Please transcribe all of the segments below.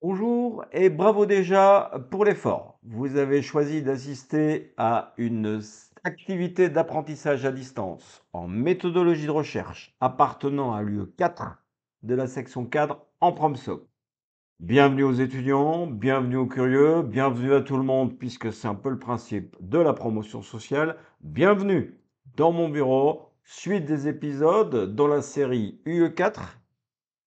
Bonjour et bravo déjà pour l'effort. Vous avez choisi d'assister à une activité d'apprentissage à distance en méthodologie de recherche appartenant à l'UE4 de la section cadre en PromSoc. Bienvenue aux étudiants, bienvenue aux curieux, bienvenue à tout le monde puisque c'est un peu le principe de la promotion sociale. Bienvenue dans mon bureau, suite des épisodes dans la série UE4.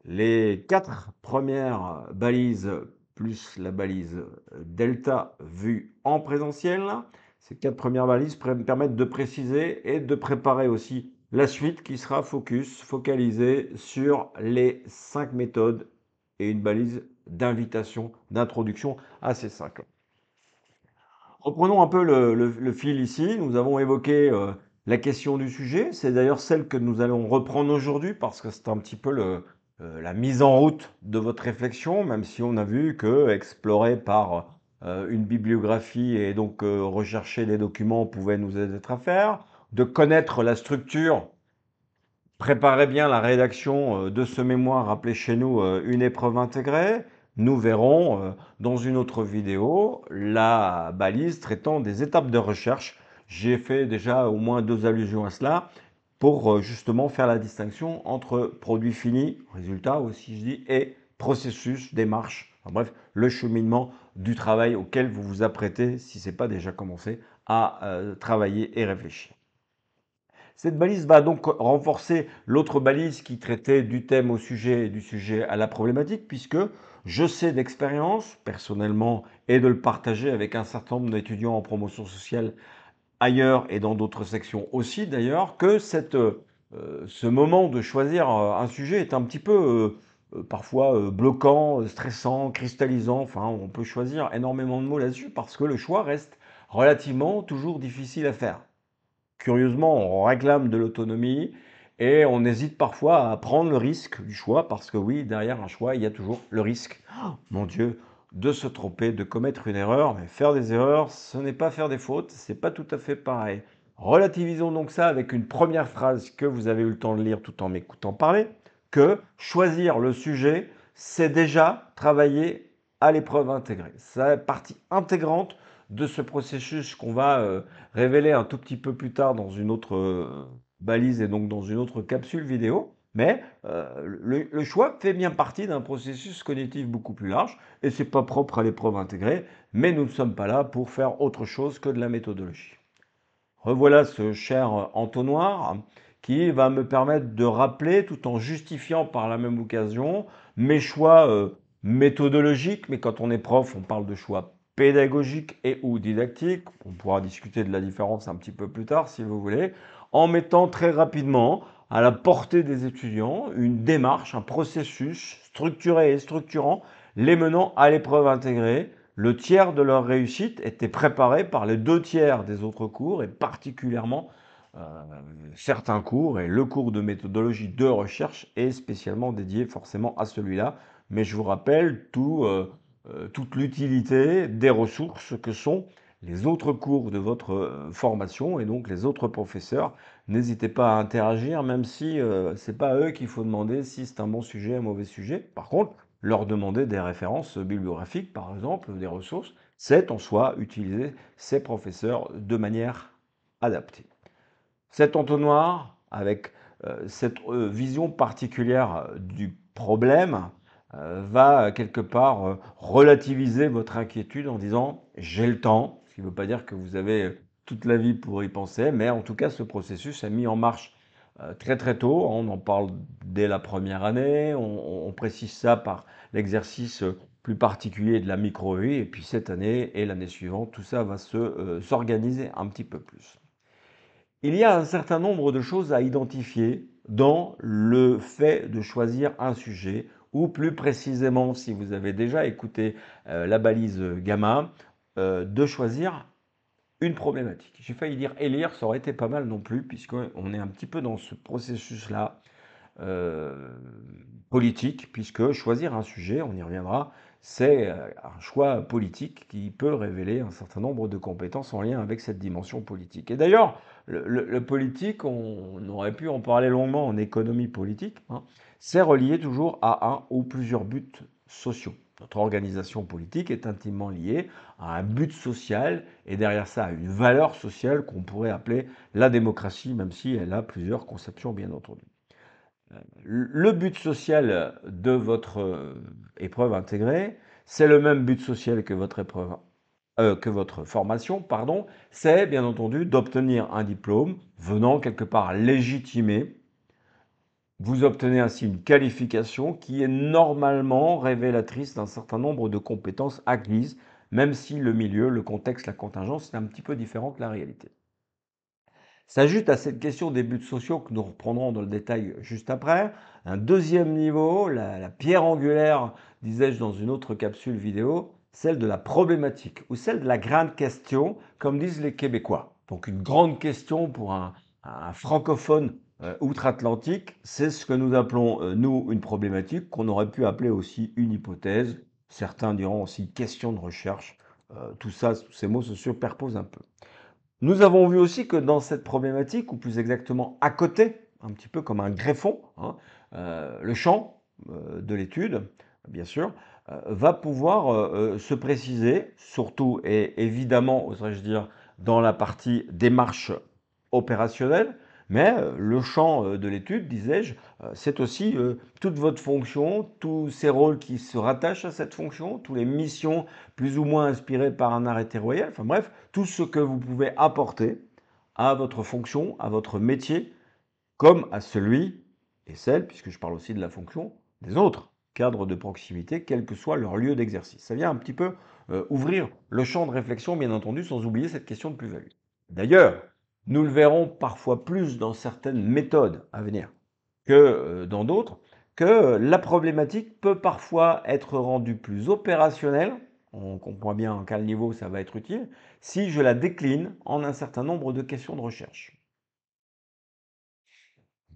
Les 4 premières balises plus la balise delta vue en présentiel. Ces 4 premières balises permettent de préciser et de préparer aussi la suite qui sera focalisée sur les 5 méthodes et une balise d'invitation, d'introduction à ces 5. Reprenons un peu le fil ici. Nous avons évoqué la question du sujet. C'est d'ailleurs celle que nous allons reprendre aujourd'hui parce que c'est un petit peu la mise en route de votre réflexion, même si on a vu que explorer par une bibliographie et donc rechercher les documents pouvait nous aider à faire, de connaître la structure. Préparez bien la rédaction de ce mémoire appelé chez nous une épreuve intégrée. Nous verrons dans une autre vidéo la balise traitant des étapes de recherche. J'ai fait déjà au moins 2 allusions à cela pour justement faire la distinction entre produit fini, résultat aussi je dis, et processus, démarche, enfin, bref, le cheminement du travail auquel vous vous apprêtez, si ce n'est pas déjà commencé, à travailler et réfléchir. Cette balise va donc renforcer l'autre balise qui traitait du thème au sujet et du sujet à la problématique, puisque je sais d'expérience, personnellement, et de le partager avec un certain nombre d'étudiants en promotion sociale ailleurs et dans d'autres sections aussi d'ailleurs, que ce moment de choisir un sujet est un petit peu parfois bloquant, stressant, cristallisant, enfin on peut choisir énormément de mots là-dessus parce que le choix reste relativement toujours difficile à faire. Curieusement, on réclame de l'autonomie et on hésite parfois à prendre le risque du choix parce que oui, derrière un choix, il y a toujours le risque, oh, mon Dieu, de se tromper, de commettre une erreur. Mais faire des erreurs, ce n'est pas faire des fautes, c'est pas tout à fait pareil. Relativisons donc ça avec une première phrase que vous avez eu le temps de lire tout en m'écoutant parler, que choisir le sujet, c'est déjà travailler à l'épreuve intégrée. C'est partie intégrante de ce processus qu'on va révéler un tout petit peu plus tard dans une autre balise et donc dans une autre capsule vidéo. Mais le choix fait bien partie d'un processus cognitif beaucoup plus large et c'est pas propre à l'épreuve intégrée, mais nous ne sommes pas là pour faire autre chose que de la méthodologie. Revoilà ce cher entonnoir qui va me permettre de rappeler, tout en justifiant par la même occasion, mes choix méthodologiques, mais quand on est prof, on parle de choix pédagogiques et ou didactiques. On pourra discuter de la différence un petit peu plus tard si vous voulez, en mettant très rapidement à la portée des étudiants une démarche, un processus structuré et structurant, les menant à l'épreuve intégrée. Le tiers de leur réussite était préparé par les 2 tiers des autres cours et particulièrement certains cours et le cours de méthodologie de recherche est spécialement dédié forcément à celui-là. Mais je vous rappelle toute l'utilité des ressources que sont les autres cours de votre formation et donc les autres professeurs. N'hésitez pas à interagir, même si ce n'est pas à eux qu'il faut demander si c'est un bon sujet, un mauvais sujet. Par contre, leur demander des références bibliographiques, par exemple, des ressources, c'est en soi utiliser ces professeurs de manière adaptée. Cet entonnoir, avec cette vision particulière du problème, va quelque part relativiser votre inquiétude en disant j'ai le temps, ce qui ne veut pas dire que vous avez toute la vie pour y penser, mais en tout cas ce processus est mis en marche très très tôt, on en parle dès la première année, on précise ça par l'exercice plus particulier de la micro-UI, et puis cette année et l'année suivante, tout ça va s'organiser un petit peu plus. Il y a un certain nombre de choses à identifier dans le fait de choisir un sujet, ou plus précisément, si vous avez déjà écouté la balise gamma, de choisir une problématique. J'ai failli dire élire, ça aurait été pas mal non plus, puisqu'on est un petit peu dans ce processus-là euh, politique, puisque choisir un sujet, on y reviendra, c'est un choix politique qui peut révéler un certain nombre de compétences en lien avec cette dimension politique. Et d'ailleurs, le politique, on aurait pu en parler longuement en économie politique, hein, c'est relié toujours à un ou plusieurs buts sociaux. Notre organisation politique est intimement liée à un but social et derrière ça à une valeur sociale qu'on pourrait appeler la démocratie, même si elle a plusieurs conceptions bien entendu. Le but social de votre épreuve intégrée, c'est le même but social que que votre formation, pardon, c'est bien entendu d'obtenir un diplôme venant quelque part légitimer. Vous obtenez ainsi une qualification qui est normalement révélatrice d'un certain nombre de compétences acquises, même si le milieu, le contexte, la contingence est un petit peu différent que la réalité. S'ajoute à cette question des buts sociaux que nous reprendrons dans le détail juste après, un deuxième niveau, la pierre angulaire, disais-je dans une autre capsule vidéo, celle de la problématique ou celle de la grande question, comme disent les Québécois. Donc une grande question pour un francophone outre-Atlantique, c'est ce que nous appelons, nous, une problématique, qu'on aurait pu appeler aussi une hypothèse. Certains diront aussi question de recherche. Tout ça, ces mots se superposent un peu. Nous avons vu aussi que dans cette problématique, ou plus exactement à côté, un petit peu comme un greffon, hein, le champ de l'étude, bien sûr, va pouvoir se préciser, surtout et évidemment, oserais-je dire, dans la partie démarche opérationnelle, mais le champ de l'étude, disais-je, c'est aussi toute votre fonction, tous ces rôles qui se rattachent à cette fonction, toutes les missions plus ou moins inspirées par un arrêté royal, enfin bref, tout ce que vous pouvez apporter à votre fonction, à votre métier, comme à celui et celle, puisque je parle aussi de la fonction, des autres cadres de proximité, quel que soit leur lieu d'exercice. Ça vient un petit peu ouvrir le champ de réflexion, bien entendu, sans oublier cette question de plus-value. D'ailleurs, nous le verrons parfois plus dans certaines méthodes à venir que dans d'autres, que la problématique peut parfois être rendue plus opérationnelle, on comprend bien à quel niveau ça va être utile, si je la décline en un certain nombre de questions de recherche.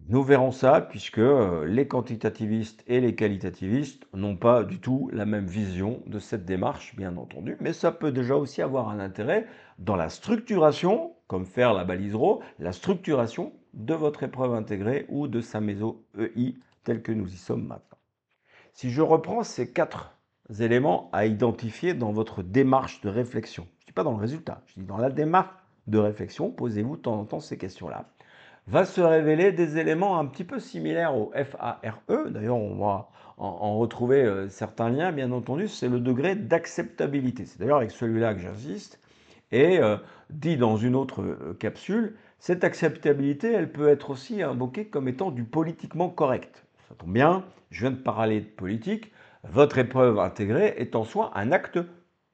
Nous verrons ça puisque les quantitativistes et les qualitativistes n'ont pas du tout la même vision de cette démarche, bien entendu, mais ça peut déjà aussi avoir un intérêt dans la structuration, comme faire la balise RAW, la structuration de votre épreuve intégrée ou de sa méso EI telle que nous y sommes maintenant. Si je reprends ces 4 éléments à identifier dans votre démarche de réflexion, je ne dis pas dans le résultat, je dis dans la démarche de réflexion, posez-vous de temps en temps ces questions-là, va se révéler des éléments un petit peu similaires au FARE. D'ailleurs, on va en retrouver certains liens, bien entendu, c'est le degré d'acceptabilité. C'est d'ailleurs avec celui-là que j'insiste. Et dit dans une autre capsule, cette acceptabilité, elle peut être aussi invoquée comme étant du politiquement correct. Ça tombe bien, je viens de parler de politique. Votre épreuve intégrée est en soi un acte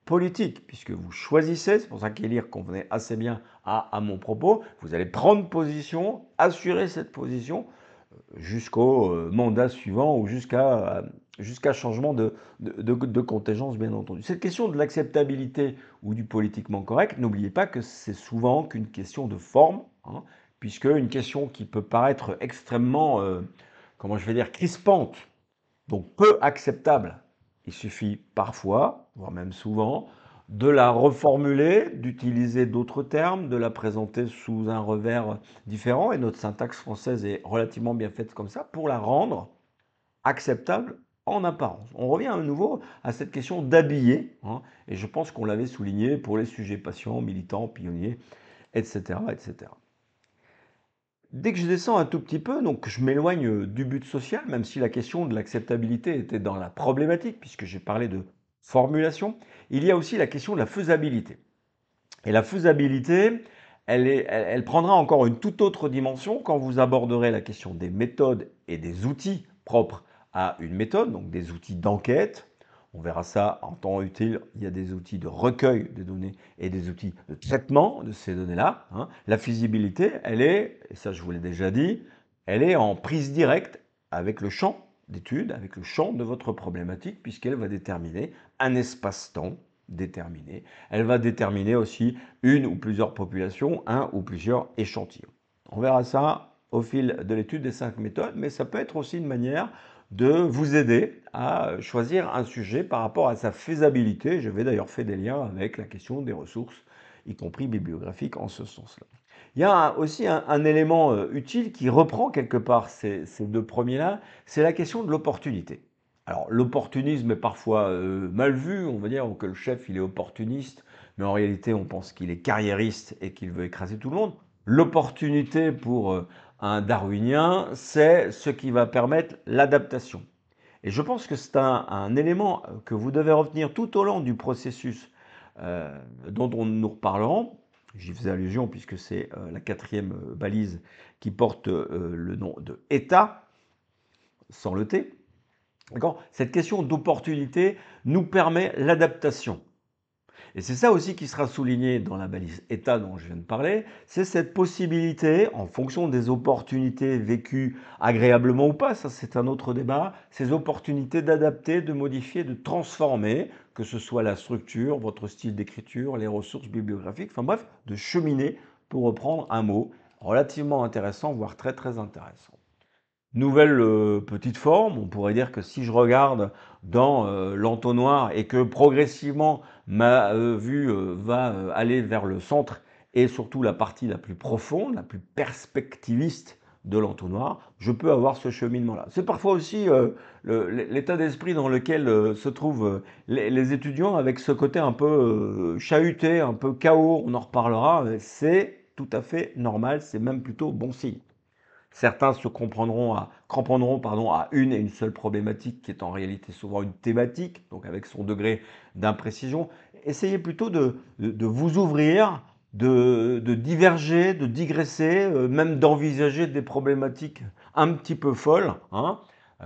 politique, puisque vous choisissez, c'est pour ça qu'Élire convenait assez bien à mon propos, vous allez prendre position, assurer cette position jusqu'au mandat suivant ou jusqu'à changement de contingence, bien entendu. Cette question de l'acceptabilité ou du politiquement correct, n'oubliez pas que c'est souvent qu'une question de forme, hein, puisque une question qui peut paraître extrêmement, comment je vais dire, crispante, donc peu acceptable, il suffit parfois, voire même souvent, de la reformuler, d'utiliser d'autres termes, de la présenter sous un revers différent, et notre syntaxe française est relativement bien faite comme ça, pour la rendre acceptable en apparence. On revient à nouveau à cette question d'habiller, hein, et je pense qu'on l'avait souligné pour les sujets patients, militants, pionniers, etc., etc. Dès que je descends un tout petit peu, donc je m'éloigne du but social, même si la question de l'acceptabilité était dans la problématique, puisque j'ai parlé de formulation, il y a aussi la question de la faisabilité. Et la faisabilité, elle prendra encore une toute autre dimension quand vous aborderez la question des méthodes et des outils propres à une méthode, donc des outils d'enquête. On verra ça en temps utile. Il y a des outils de recueil de données et des outils de traitement de ces données-là, hein. La faisabilité, elle est, et ça je vous l'ai déjà dit, elle est en prise directe avec le champ d'étude, avec le champ de votre problématique, puisqu'elle va déterminer un espace-temps déterminé. Elle va déterminer aussi une ou plusieurs populations, un ou plusieurs échantillons. On verra ça au fil de l'étude des 5 méthodes, mais ça peut être aussi une manière de vous aider à choisir un sujet par rapport à sa faisabilité. J'avais d'ailleurs fait des liens avec la question des ressources, y compris bibliographiques, en ce sens-là. Il y a aussi un élément utile qui reprend quelque part ces deux premiers-là, c'est la question de l'opportunité. Alors l'opportunisme est parfois mal vu, on va dire que le chef il est opportuniste, mais en réalité on pense qu'il est carriériste et qu'il veut écraser tout le monde. L'opportunité pour un darwinien, c'est ce qui va permettre l'adaptation. Et je pense que c'est un élément que vous devez retenir tout au long du processus dont nous reparlerons. J'y faisais allusion puisque c'est la quatrième balise qui porte le nom de État, sans le T. Cette question d'opportunité nous permet l'adaptation. Et c'est ça aussi qui sera souligné dans la balise état dont je viens de parler, c'est cette possibilité, en fonction des opportunités vécues agréablement ou pas, ça c'est un autre débat, ces opportunités d'adapter, de modifier, de transformer, que ce soit la structure, votre style d'écriture, les ressources bibliographiques, enfin bref, de cheminer, pour reprendre un mot relativement intéressant, voire très très intéressant. Nouvelle petite forme, on pourrait dire que si je regarde dans l'entonnoir et que progressivement ma vue va aller vers le centre et surtout la partie la plus profonde, la plus perspectiviste de l'entonnoir, je peux avoir ce cheminement-là. C'est parfois aussi l'état d'esprit dans lequel se trouvent les étudiants avec ce côté un peu chahuté, un peu chaos, on en reparlera, c'est tout à fait normal, c'est même plutôt bon signe. Certains se cramponneront à une et une seule problématique qui est en réalité souvent une thématique, donc avec son degré d'imprécision. Essayez plutôt de vous ouvrir, de diverger, de digresser, même d'envisager des problématiques un petit peu folles. Hein.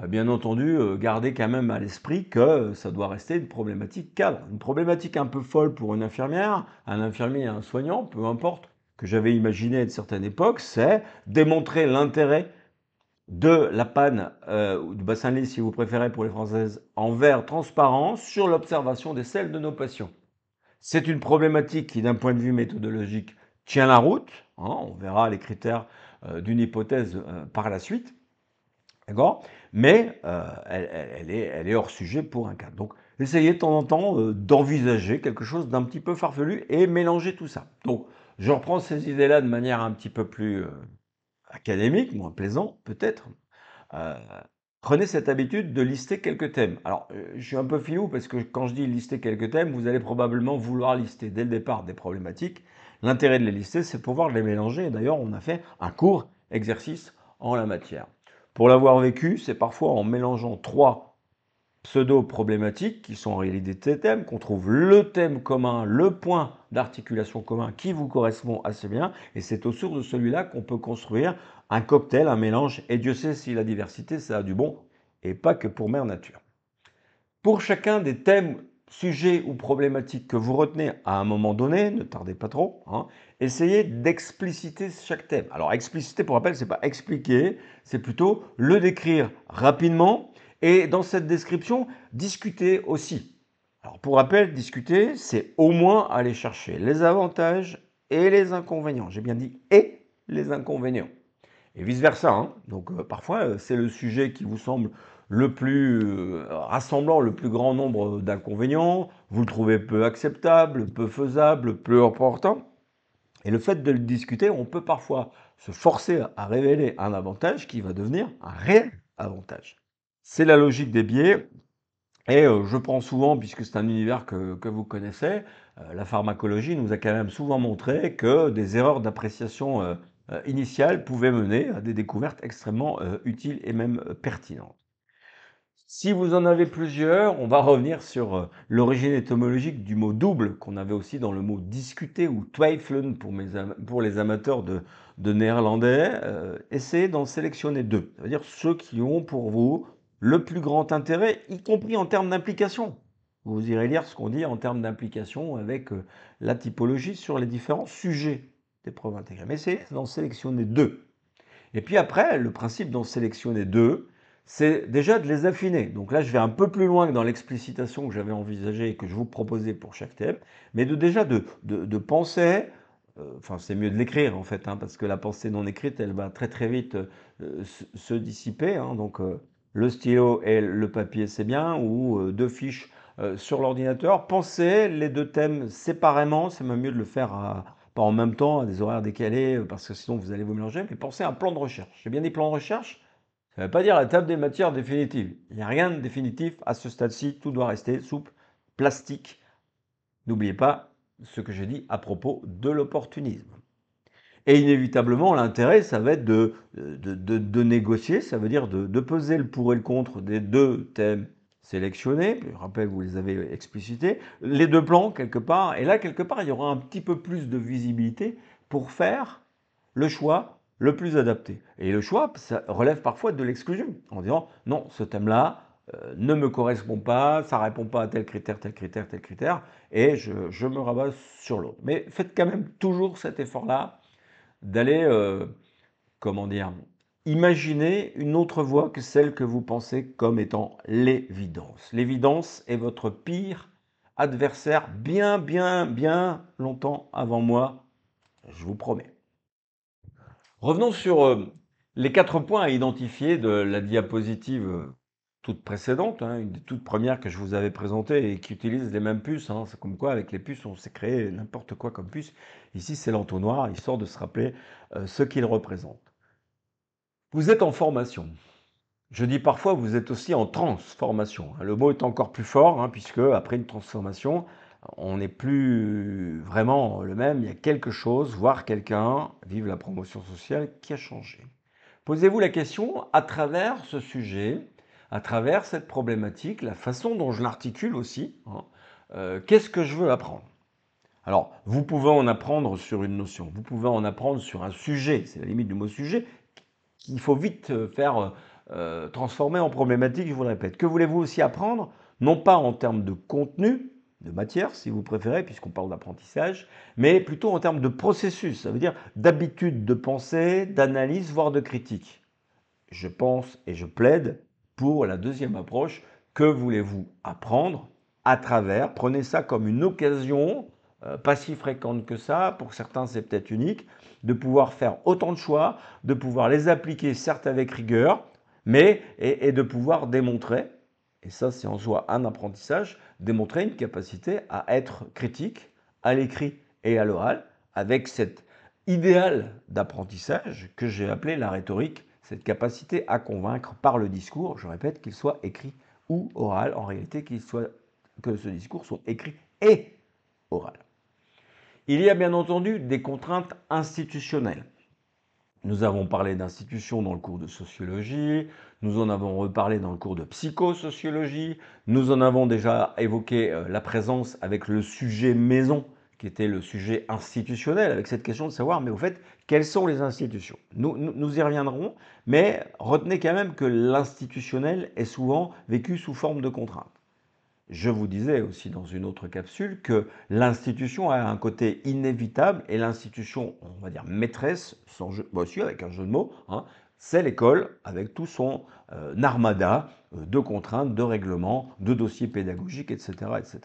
Bien entendu, gardez quand même à l'esprit que ça doit rester une problématique cadre. Une problématique un peu folle pour une infirmière, un infirmier, un soignant, peu importe, que j'avais imaginé à une certaine époque, c'est démontrer l'intérêt de la panne ou du bassin de lit, si vous préférez pour les Françaises, en verre transparent sur l'observation des selles de nos patients. C'est une problématique qui, d'un point de vue méthodologique, tient la route. Hein, on verra les critères d'une hypothèse par la suite. D'accord. Mais elle est hors sujet pour un cas. Donc, essayez de temps en temps d'envisager quelque chose d'un petit peu farfelu et mélanger tout ça. Donc, je reprends ces idées-là de manière un petit peu plus académique, moins plaisant peut-être. Euh, Prenez cette habitude de lister quelques thèmes. Alors, je suis un peu filou parce que quand je dis lister quelques thèmes, vous allez probablement vouloir lister dès le départ des problématiques. L'intérêt de les lister, c'est pouvoir les mélanger. Et d'ailleurs, on a fait un court exercice en la matière. Pour l'avoir vécu, c'est parfois en mélangeant trois pseudo-problématiques qui sont en réalité des thèmes, qu'on trouve le thème commun, le point d'articulation commun qui vous correspond assez bien, et c'est autour de celui-là qu'on peut construire un cocktail, un mélange, et Dieu sait si la diversité, ça a du bon, et pas que pour mère nature. Pour chacun des thèmes, sujets ou problématiques que vous retenez à un moment donné, ne tardez pas trop, hein, essayez d'expliciter chaque thème. Alors expliciter, pour rappel, c'est pas expliquer, c'est plutôt le décrire rapidement, et dans cette description, discuter aussi. Alors pour rappel, discuter, c'est au moins aller chercher les avantages et les inconvénients. J'ai bien dit et les inconvénients. Et vice-versa. Hein. Donc parfois, c'est le sujet qui vous semble le plus rassemblant le plus grand nombre d'inconvénients, vous le trouvez peu acceptable, peu faisable, peu important. Et le fait de le discuter, on peut parfois se forcer à révéler un avantage qui va devenir un réel avantage. C'est la logique des biais. Et je prends souvent, puisque c'est un univers que vous connaissez, la pharmacologie nous a quand même souvent montré que des erreurs d'appréciation initiale pouvaient mener à des découvertes extrêmement utiles et même pertinentes. Si vous en avez plusieurs, on va revenir sur l'origine étymologique du mot double, qu'on avait aussi dans le mot discuter ou twijfelen pour les amateurs de néerlandais. Essayez d'en sélectionner deux, c'est-à-dire ceux qui ont pour vous le plus grand intérêt, y compris en termes d'implication. Vous irez lire ce qu'on dit en termes d'implication avec la typologie sur les différents sujets des preuves intégrées. Mais essayez d'en sélectionner deux. Et puis après, le principe d'en sélectionner deux, c'est déjà de les affiner. Donc là, je vais un peu plus loin que dans l'explicitation que j'avais envisagée et que je vous proposais pour chaque thème, mais déjà de penser, enfin c'est mieux de l'écrire en fait, hein, parce que la pensée non écrite, elle va très très vite se dissiper. Hein, donc le stylo et le papier, c'est bien, ou deux fiches sur l'ordinateur. Pensez les deux thèmes séparément, c'est même mieux de le faire pas en même temps, à des horaires décalés, parce que sinon vous allez vous mélanger, mais pensez à un plan de recherche. J'ai bien dit plan de recherche, ça ne veut pas dire la table des matières définitives. Il n'y a rien de définitif à ce stade-ci, tout doit rester souple, plastique. N'oubliez pas ce que j'ai dit à propos de l'opportunisme. Et inévitablement, l'intérêt, ça va être de négocier, ça veut dire de peser le pour et le contre des deux thèmes sélectionnés. Je rappelle que vous les avez explicités, les deux plans quelque part. Et là, quelque part, il y aura un petit peu plus de visibilité pour faire le choix le plus adapté. Et le choix, ça relève parfois de l'exclusion, en disant non, ce thème-là ne me correspond pas, ça ne répond pas à tel critère, tel critère, tel critère, et je me rabats sur l'autre. Mais faites quand même toujours cet effort-là d'aller, comment dire, imaginer une autre voie que celle que vous pensez comme étant l'évidence. L'évidence est votre pire adversaire bien, bien, bien longtemps avant moi, je vous promets. Revenons sur les 4 points à identifier de la diapositive toute précédente, hein, une des toutes premières que je vous avais présentée et qui utilise les mêmes puces. Hein. C'est comme quoi avec les puces on s'est créé n'importe quoi comme puce. Ici c'est l'entonnoir, histoire de se rappeler ce qu'il représente. Vous êtes en formation. Je dis parfois vous êtes aussi en transformation. Le mot est encore plus fort hein, puisque après une transformation, on n'est plus vraiment le même. Il y a quelque chose, voire quelqu'un, vive la promotion sociale, qui a changé. Posez-vous la question à travers ce sujet, à travers cette problématique, la façon dont je l'articule aussi. Hein, qu'est-ce que je veux apprendre? Alors, vous pouvez en apprendre sur une notion, vous pouvez en apprendre sur un sujet, c'est la limite du mot sujet, qu'il faut vite faire transformer en problématique, je vous le répète. Que voulez-vous aussi apprendre? Non pas en termes de contenu, de matière si vous préférez, puisqu'on parle d'apprentissage, mais plutôt en termes de processus, ça veut dire d'habitude de pensée, d'analyse, voire de critique. Je pense et je plaide pour la deuxième approche. Que voulez-vous apprendre à travers? Prenez ça comme une occasion, pas si fréquente que ça, pour certains c'est peut-être unique, de pouvoir faire autant de choix, de pouvoir les appliquer certes avec rigueur, mais et de pouvoir démontrer, et ça c'est en soi un apprentissage, démontrer une capacité à être critique à l'écrit et à l'oral, avec cet idéal d'apprentissage que j'ai appelé la rhétorique, cette capacité à convaincre par le discours, je répète, qu'il soit écrit ou oral, en réalité que ce discours soit écrit et oral. Il y a bien entendu des contraintes institutionnelles. Nous avons parlé d'institutions dans le cours de sociologie, nous en avons reparlé dans le cours de psychosociologie, nous en avons déjà évoqué la présence avec le sujet maison, qui était le sujet institutionnel, avec cette question de savoir, mais au fait, quelles sont les institutions? Nous y reviendrons, mais retenez quand même que l'institutionnel est souvent vécu sous forme de contrainte. Je vous disais aussi dans une autre capsule que l'institution a un côté inévitable et l'institution, on va dire maîtresse, aussi avec un jeu de mots, hein, c'est l'école avec tout son armada de contraintes, de règlements, de dossiers pédagogiques, etc. etc.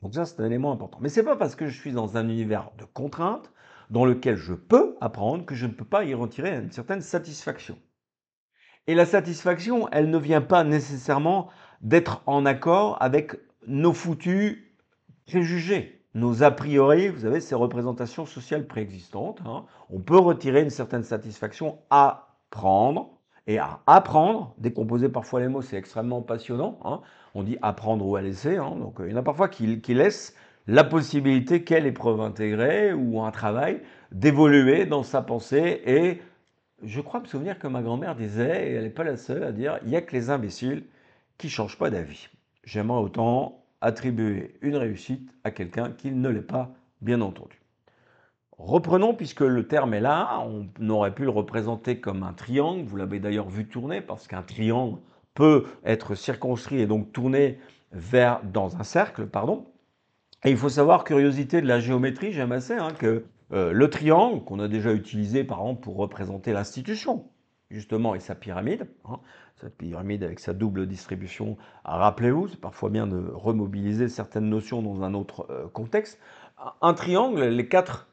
Donc ça, c'est un élément important. Mais ce n'est pas parce que je suis dans un univers de contraintes dans lequel je peux apprendre que je ne peux pas y retirer une certaine satisfaction. Et la satisfaction, elle ne vient pas nécessairement d'être en accord avec nos foutus préjugés, nos a priori, vous savez, ces représentations sociales préexistantes. Hein. On peut retirer une certaine satisfaction à prendre et à apprendre. Décomposer parfois les mots, c'est extrêmement passionnant. Hein. On dit apprendre ou à laisser. Hein. Donc il y en a parfois qui laissent la possibilité, quelle épreuve intégrée ou un travail, d'évoluer dans sa pensée et je crois me souvenir que ma grand-mère disait, et elle n'est pas la seule à dire, il n'y a que les imbéciles qui ne changent pas d'avis. J'aimerais autant attribuer une réussite à quelqu'un qui ne l'est pas, bien entendu. Reprenons, puisque le terme est là, on aurait pu le représenter comme un triangle, vous l'avez d'ailleurs vu tourner, parce qu'un triangle peut être circonscrit et donc tourner dans un cercle, pardon. Et il faut savoir, curiosité de la géométrie, j'aime assez, hein, que le triangle, qu'on a déjà utilisé par exemple pour représenter l'institution, justement, et sa pyramide, hein, cette pyramide avec sa double distribution, rappelez-vous, c'est parfois bien de remobiliser certaines notions dans un autre contexte. Un triangle, les quatre,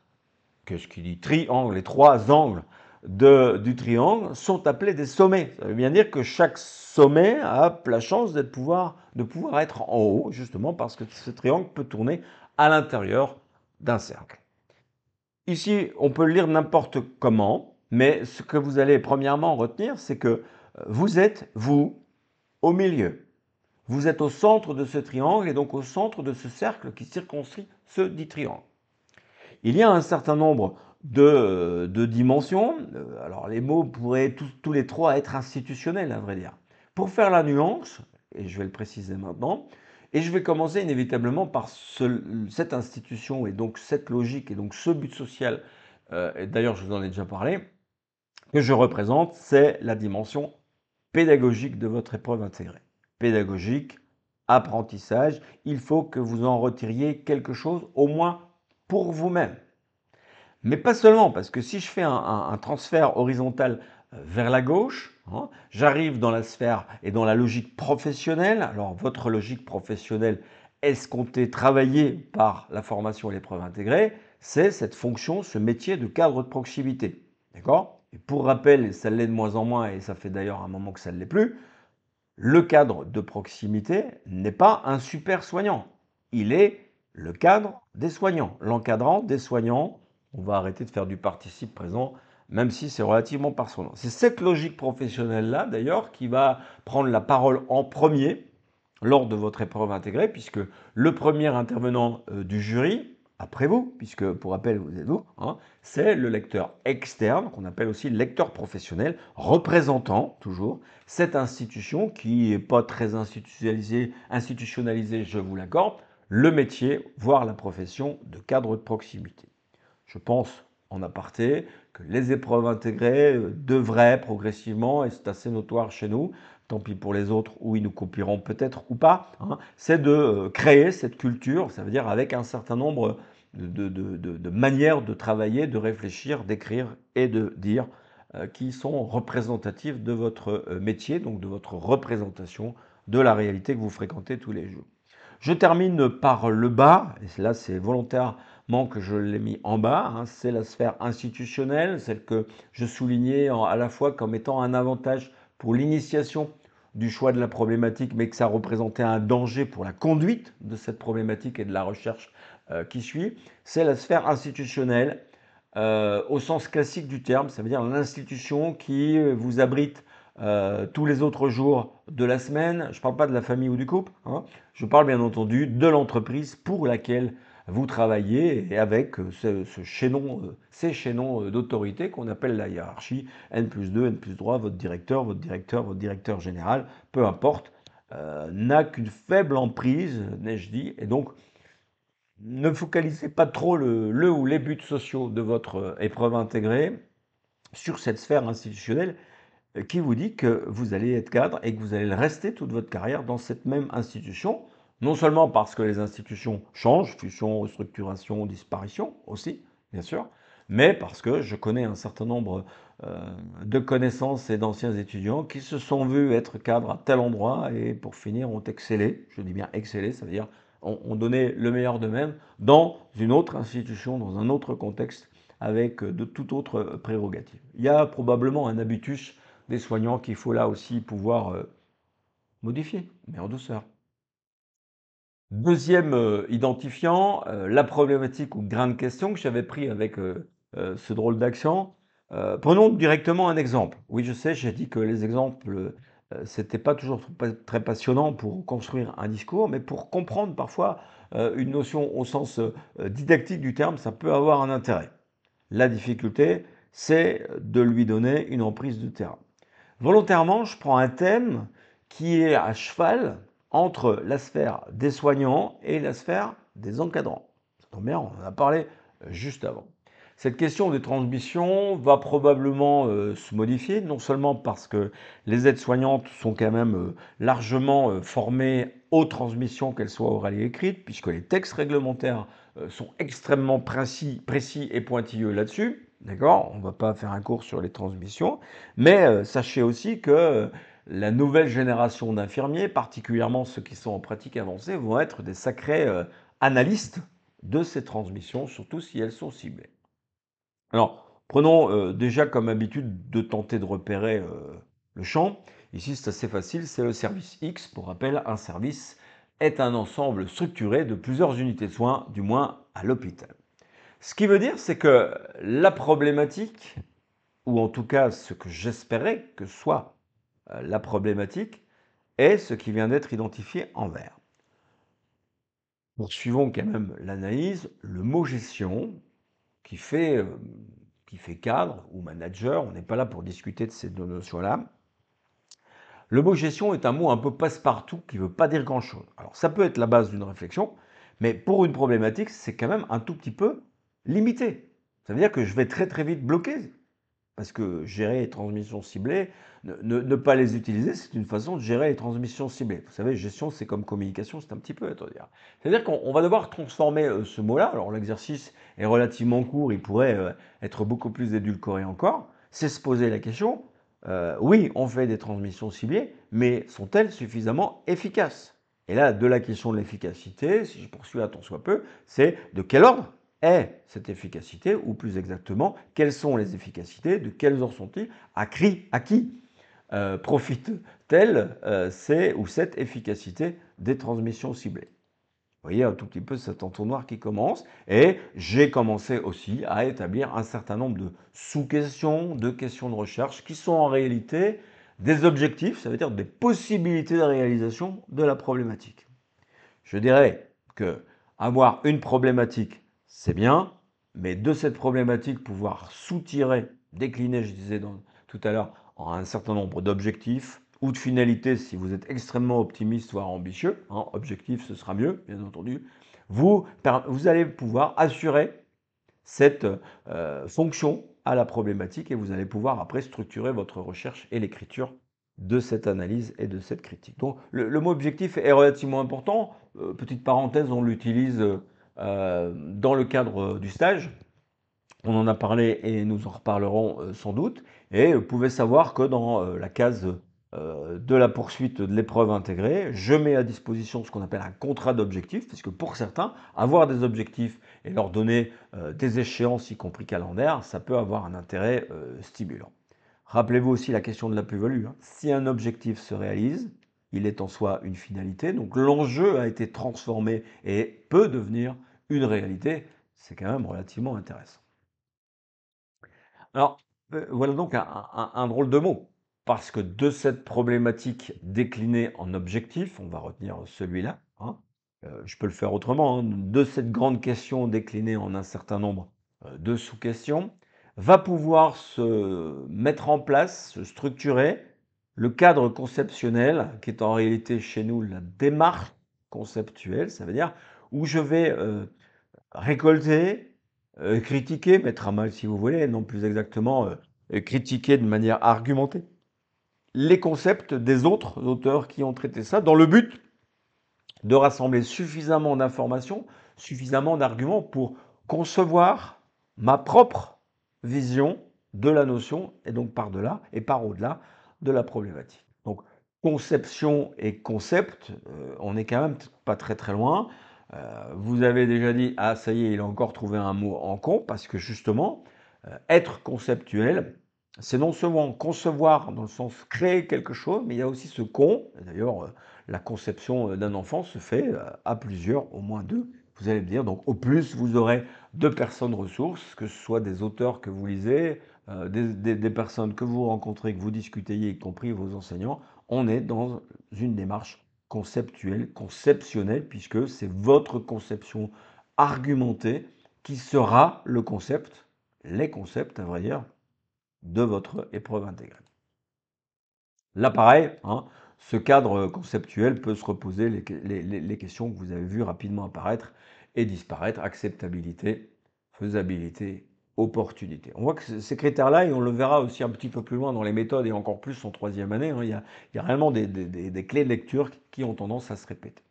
qu'est-ce qu'il dit, triangle, les trois angles du triangle sont appelés des sommets. Ça veut bien dire que chaque sommet a la chance de pouvoir être en haut, justement parce que ce triangle peut tourner à l'intérieur d'un cercle. Ici, on peut le lire n'importe comment, mais ce que vous allez premièrement retenir, c'est que vous êtes, vous, au milieu. Vous êtes au centre de ce triangle et donc au centre de ce cercle qui circonscrit ce dit triangle. Il y a un certain nombre de dimensions. Alors les mots pourraient tous les trois être institutionnels, à vrai dire. Pour faire la nuance, et je vais le préciser maintenant, et je vais commencer inévitablement par cette institution et donc cette logique et donc ce but social, et d'ailleurs je vous en ai déjà parlé, que je représente, c'est la dimension pédagogique de votre épreuve intégrée. Pédagogique, apprentissage, il faut que vous en retiriez quelque chose au moins pour vous-même. Mais pas seulement, parce que si je fais un transfert horizontal vers la gauche, hein, j'arrive dans la sphère et dans la logique professionnelle. Alors votre logique professionnelle escomptée, travaillée par la formation et l'épreuve intégrée, c'est cette fonction, ce métier de cadre de proximité. D'accord? Et pour rappel, et ça l'est de moins en moins, et ça fait d'ailleurs un moment que ça ne l'est plus, le cadre de proximité n'est pas un super soignant. Il est le cadre des soignants, l'encadrant des soignants. On va arrêter de faire du participe présent, même si c'est relativement parsonnant. C'est cette logique professionnelle-là, d'ailleurs, qui va prendre la parole en premier lors de votre épreuve intégrée, puisque le premier intervenant du jury, après vous, puisque pour rappel, vous êtes vous, hein, c'est le lecteur externe, qu'on appelle aussi le lecteur professionnel, représentant toujours cette institution qui n'est pas très institutionnalisée, je vous l'accorde, le métier, voire la profession de cadre de proximité. Je pense, en aparté, que les épreuves intégrées devraient progressivement, et c'est assez notoire chez nous, tant pis pour les autres où ils nous copieront peut-être ou pas, hein, c'est de créer cette culture, ça veut dire avec un certain nombre de manières de travailler, de réfléchir, d'écrire et de dire qui sont représentatives de votre métier, donc de votre représentation de la réalité que vous fréquentez tous les jours. Je termine par le bas, et là c'est volontairement que je l'ai mis en bas, hein, c'est la sphère institutionnelle, celle que je soulignais à la fois comme étant un avantage pour l'initiation du choix de la problématique, mais que ça représentait un danger pour la conduite de cette problématique et de la recherche qui suit. C'est la sphère institutionnelle au sens classique du terme, ça veut dire l'institution qui vous abrite tous les autres jours de la semaine. Je ne parle pas de la famille ou du couple, hein. Je parle bien entendu de l'entreprise pour laquelle vous travaillez et avec ces chaînons d'autorité qu'on appelle la hiérarchie, N+2, N+3, votre directeur général, peu importe, n'a qu'une faible emprise, n'ai-je dit, et donc ne focalisez pas trop le ou les buts sociaux de votre épreuve intégrée sur cette sphère institutionnelle qui vous dit que vous allez être cadre et que vous allez le rester toute votre carrière dans cette même institution, non seulement parce que les institutions changent, fusion, restructuration, disparition aussi, bien sûr, mais parce que je connais un certain nombre de connaissances et d'anciens étudiants qui se sont vus être cadres à tel endroit et pour finir ont excellé, je dis bien excellé, ça veut dire ont donné le meilleur d'eux-mêmes dans une autre institution, dans un autre contexte, avec de toute autre prérogative. Il y a probablement un habitus des soignants qu'il faut là aussi pouvoir modifier, mais en douceur. Deuxième identifiant, la problématique ou grain de question que j'avais pris avec ce drôle d'accent. Prenons directement un exemple. Oui, je sais, j'ai dit que les exemples, c'était pas toujours très passionnant pour construire un discours, mais pour comprendre parfois une notion au sens didactique du terme, ça peut avoir un intérêt. La difficulté, c'est de lui donner une emprise de terrain. Volontairement, je prends un thème qui est à cheval entre la sphère des soignants et la sphère des encadrants. Ça tombe bien, on en a parlé juste avant. Cette question des transmissions va probablement se modifier, non seulement parce que les aides-soignantes sont quand même largement formées aux transmissions, qu'elles soient orales et écrites, puisque les textes réglementaires sont extrêmement précis et pointilleux là-dessus. D'accord? On ne va pas faire un cours sur les transmissions, mais sachez aussi que la nouvelle génération d'infirmiers, particulièrement ceux qui sont en pratique avancée, vont être des sacrés analystes de ces transmissions, surtout si elles sont ciblées. Alors, Prenons déjà comme habitude de tenter de repérer le champ. Ici, c'est assez facile, c'est le service X. Pour rappel, un service est un ensemble structuré de plusieurs unités de soins, du moins à l'hôpital. Ce qui veut dire, c'est que la problématique, ou en tout cas ce que j'espérais que soit la problématique, est ce qui vient d'être identifié en vert. Poursuivons quand même l'analyse. Le mot gestion, qui fait cadre ou manager, on n'est pas là pour discuter de ces deux notions-là. Le mot gestion est un mot un peu passe-partout qui ne veut pas dire grand-chose. Alors ça peut être la base d'une réflexion, mais pour une problématique, c'est quand même un tout petit peu limité. Ça veut dire que je vais très très vite bloquer. Parce que gérer les transmissions ciblées, ne pas les utiliser, c'est une façon de gérer les transmissions ciblées. Vous savez, gestion, c'est comme communication, c'est un petit peu à dire. C'est-à-dire qu'on va devoir transformer ce mot-là. Alors l'exercice est relativement court, il pourrait être beaucoup plus édulcoré encore. C'est se poser la question, oui, on fait des transmissions ciblées, mais sont-elles suffisamment efficaces? Et là, de la question de l'efficacité, si je poursuis à tant soit peu, c'est de quel ordre est cette efficacité, ou plus exactement, quelles sont les efficacités, de quels ordres sont-ils, à qui profite-t-elle cette efficacité des transmissions ciblées? Vous voyez un tout petit peu cet entonnoir qui commence, et j'ai commencé aussi à établir un certain nombre de sous-questions, de questions de recherche, qui sont en réalité des objectifs, ça veut dire des possibilités de réalisation de la problématique. Je dirais que avoir une problématique, c'est bien, mais de cette problématique, pouvoir soutirer, décliner, je disais tout à l'heure, en un certain nombre d'objectifs ou de finalités, si vous êtes extrêmement optimiste, voire ambitieux, objectif, ce sera mieux, bien entendu, vous allez pouvoir assurer cette fonction à la problématique et vous allez pouvoir après structurer votre recherche et l'écriture de cette analyse et de cette critique. Donc le mot objectif est relativement important. Petite parenthèse, on l'utilise dans le cadre du stage. On en a parlé et nous en reparlerons sans doute. Et vous pouvez savoir que dans la case de la poursuite de l'épreuve intégrée, je mets à disposition ce qu'on appelle un contrat d'objectifs, parce que pour certains, avoir des objectifs et leur donner des échéances, y compris calendaires, ça peut avoir un intérêt stimulant. Rappelez-vous aussi la question de la plus-value. Si un objectif se réalise, il est en soi une finalité, donc l'enjeu a été transformé et peut devenir une réalité. C'est quand même relativement intéressant. Alors, voilà donc un drôle de mot, parce que de cette problématique déclinée en objectif, on va retenir celui-là, je peux le faire autrement, de cette grande question déclinée en un certain nombre de sous-questions, va pouvoir se mettre en place, se structurer le cadre conceptionnel, qui est en réalité chez nous la démarche conceptuelle, ça veut dire où je vais récolter, critiquer, mettre à mal si vous voulez, non plus exactement critiquer de manière argumentée les concepts des autres auteurs qui ont traité ça, dans le but de rassembler suffisamment d'informations, suffisamment d'arguments pour concevoir ma propre vision de la notion, et donc par-delà et par-au-delà de la problématique. Donc conception et concept, on n'est quand même pas très très loin. Vous avez déjà dit, ah ça y est, il a encore trouvé un mot en con, parce que justement, être conceptuel, c'est non seulement concevoir dans le sens créer quelque chose, mais il y a aussi ce con. D'ailleurs, la conception d'un enfant se fait à plusieurs, au moins deux. Vous allez me dire, donc au plus vous aurez deux personnes ressources, que ce soit des auteurs que vous lisez, des personnes que vous rencontrez, que vous discutez, y compris vos enseignants. On est dans une démarche conceptuelle, conceptionnelle, puisque c'est votre conception argumentée qui sera le concept, les concepts à vrai dire, de votre épreuve intégrée. Là pareil, ce cadre conceptuel peut se reposer les questions que vous avez vues rapidement apparaître et disparaître, acceptabilité, faisabilité, opportunité. On voit que ces critères-là, et on le verra aussi un petit peu plus loin dans les méthodes et encore plus en troisième année, il y a réellement des clés de lecture qui ont tendance à se répéter.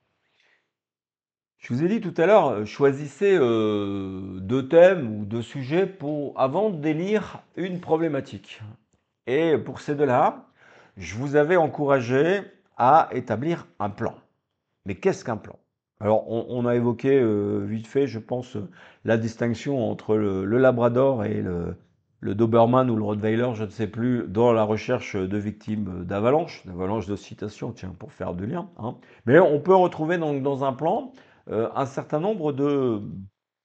Je vous ai dit tout à l'heure, choisissez deux thèmes ou deux sujets avant de délire une problématique. Et pour ces deux-là, je vous avais encouragé à établir un plan. Mais qu'est-ce qu'un plan? Alors, on a évoqué vite fait, je pense, la distinction entre le Labrador et le Doberman ou le Rottweiler, je ne sais plus, dans la recherche de victimes d'avalanche de citation, tiens, pour faire du lien, hein. Mais on peut retrouver donc dans un plan un certain nombre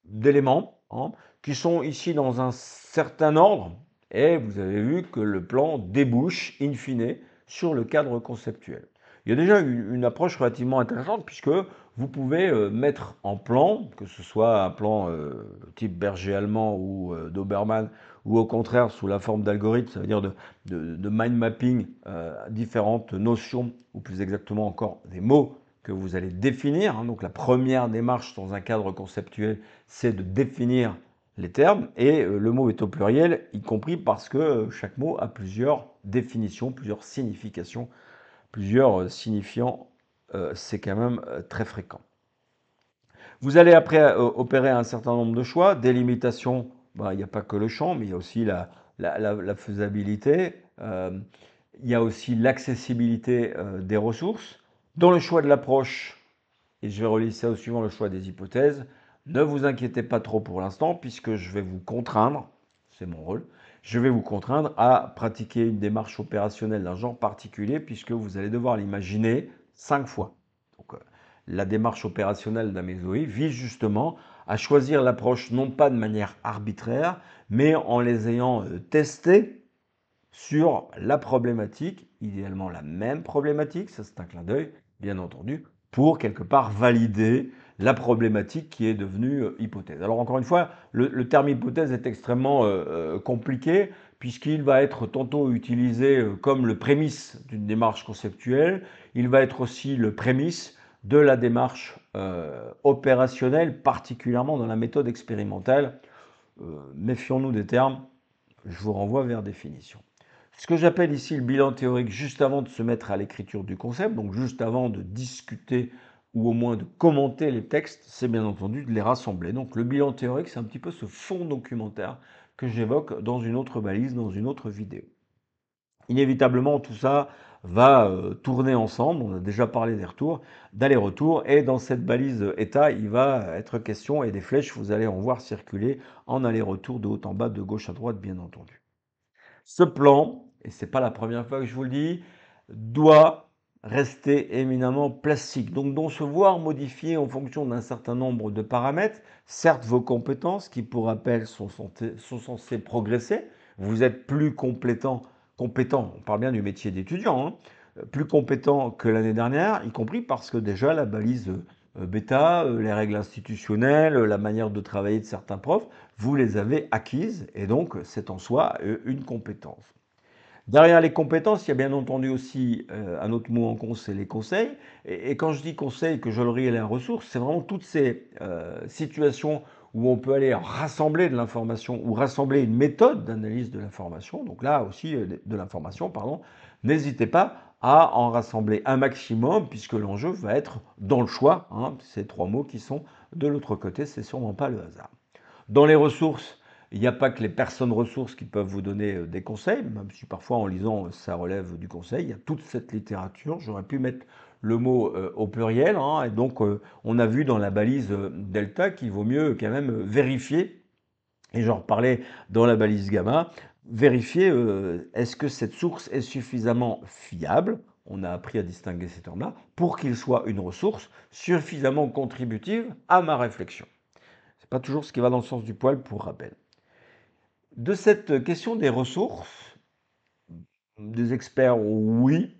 d'éléments, hein, qui sont ici dans un certain ordre, et vous avez vu que le plan débouche, in fine, sur le cadre conceptuel. Il y a déjà une approche relativement intéressante puisque vous pouvez mettre en plan, que ce soit un plan type berger allemand ou Doberman, ou au contraire sous la forme d'algorithme, ça veut dire de mind mapping, différentes notions, ou plus exactement encore des mots que vous allez définir, hein. Donc la première démarche dans un cadre conceptuel, c'est de définir les termes, et le mot est au pluriel, y compris parce que chaque mot a plusieurs définitions, plusieurs significations, plusieurs signifiants, c'est quand même très fréquent. Vous allez après opérer un certain nombre de choix, délimitation, il n'y a pas que le champ, mais il y a aussi la faisabilité, il y a aussi l'accessibilité des ressources. Dans le choix de l'approche, et je vais relier ça au suivant, le choix des hypothèses, ne vous inquiétez pas trop pour l'instant, puisque je vais vous contraindre, c'est mon rôle, je vais vous contraindre à pratiquer une démarche opérationnelle d'un genre particulier, puisque vous allez devoir l'imaginer 5 fois. Donc, la démarche opérationnelle d'Amesoi vise justement à choisir l'approche non pas de manière arbitraire, mais en les ayant testés sur la problématique, idéalement la même problématique, ça c'est un clin d'œil, bien entendu, pour quelque part valider la problématique qui est devenue hypothèse. Alors encore une fois, le terme hypothèse est extrêmement compliqué puisqu'il va être tantôt utilisé comme le prémisse d'une démarche conceptuelle, il va être aussi le prémisse de la démarche opérationnelle, particulièrement dans la méthode expérimentale. Méfions-nous des termes, je vous renvoie vers définition. Ce que j'appelle ici le bilan théorique juste avant de se mettre à l'écriture du concept, donc juste avant de discuter ou au moins de commenter les textes, c'est bien entendu de les rassembler. Donc le bilan théorique, c'est un petit peu ce fond documentaire que j'évoque dans une autre balise, dans une autre vidéo. Inévitablement, tout ça va tourner ensemble. On a déjà parlé des retours, d'aller-retour. Et dans cette balise état, il va être question, et des flèches, vous allez en voir circuler en aller-retour de haut en bas, de gauche à droite, bien entendu. Ce plan, et ce n'est pas la première fois que je vous le dis, doit rester éminemment plastique. Donc, doit se voir modifié en fonction d'un certain nombre de paramètres. Certes, vos compétences, qui pour rappel sont censées progresser. Vous êtes plus compétent, on parle bien du métier d'étudiant, hein, plus compétent que l'année dernière, y compris parce que déjà la balise bêta, les règles institutionnelles, la manière de travailler de certains profs, vous les avez acquises et donc c'est en soi une compétence. Derrière les compétences, il y a bien entendu aussi un autre mot en con, c'est les conseils. Et quand je dis conseils, que je le rie à la ressource, c'est vraiment toutes ces situations où on peut aller rassembler de l'information ou rassembler une méthode d'analyse de l'information. Donc là aussi, de l'information, pardon. N'hésitez pas à en rassembler un maximum puisque l'enjeu va être dans le choix, hein, ces trois mots qui sont de l'autre côté, c'est sûrement pas le hasard. Dans les ressources, il n'y a pas que les personnes ressources qui peuvent vous donner des conseils, même si parfois en lisant ça relève du conseil. Il y a toute cette littérature. J'aurais pu mettre le mot au pluriel, hein, et donc on a vu dans la balise delta qu'il vaut mieux quand même vérifier, et j'en reparlais dans la balise gamma, vérifier est-ce que cette source est suffisamment fiable, on a appris à distinguer ces termes-là, pour qu'il soit une ressource suffisamment contributive à ma réflexion. C'est pas toujours ce qui va dans le sens du poil, pour rappel. De cette question des ressources, des experts, oui,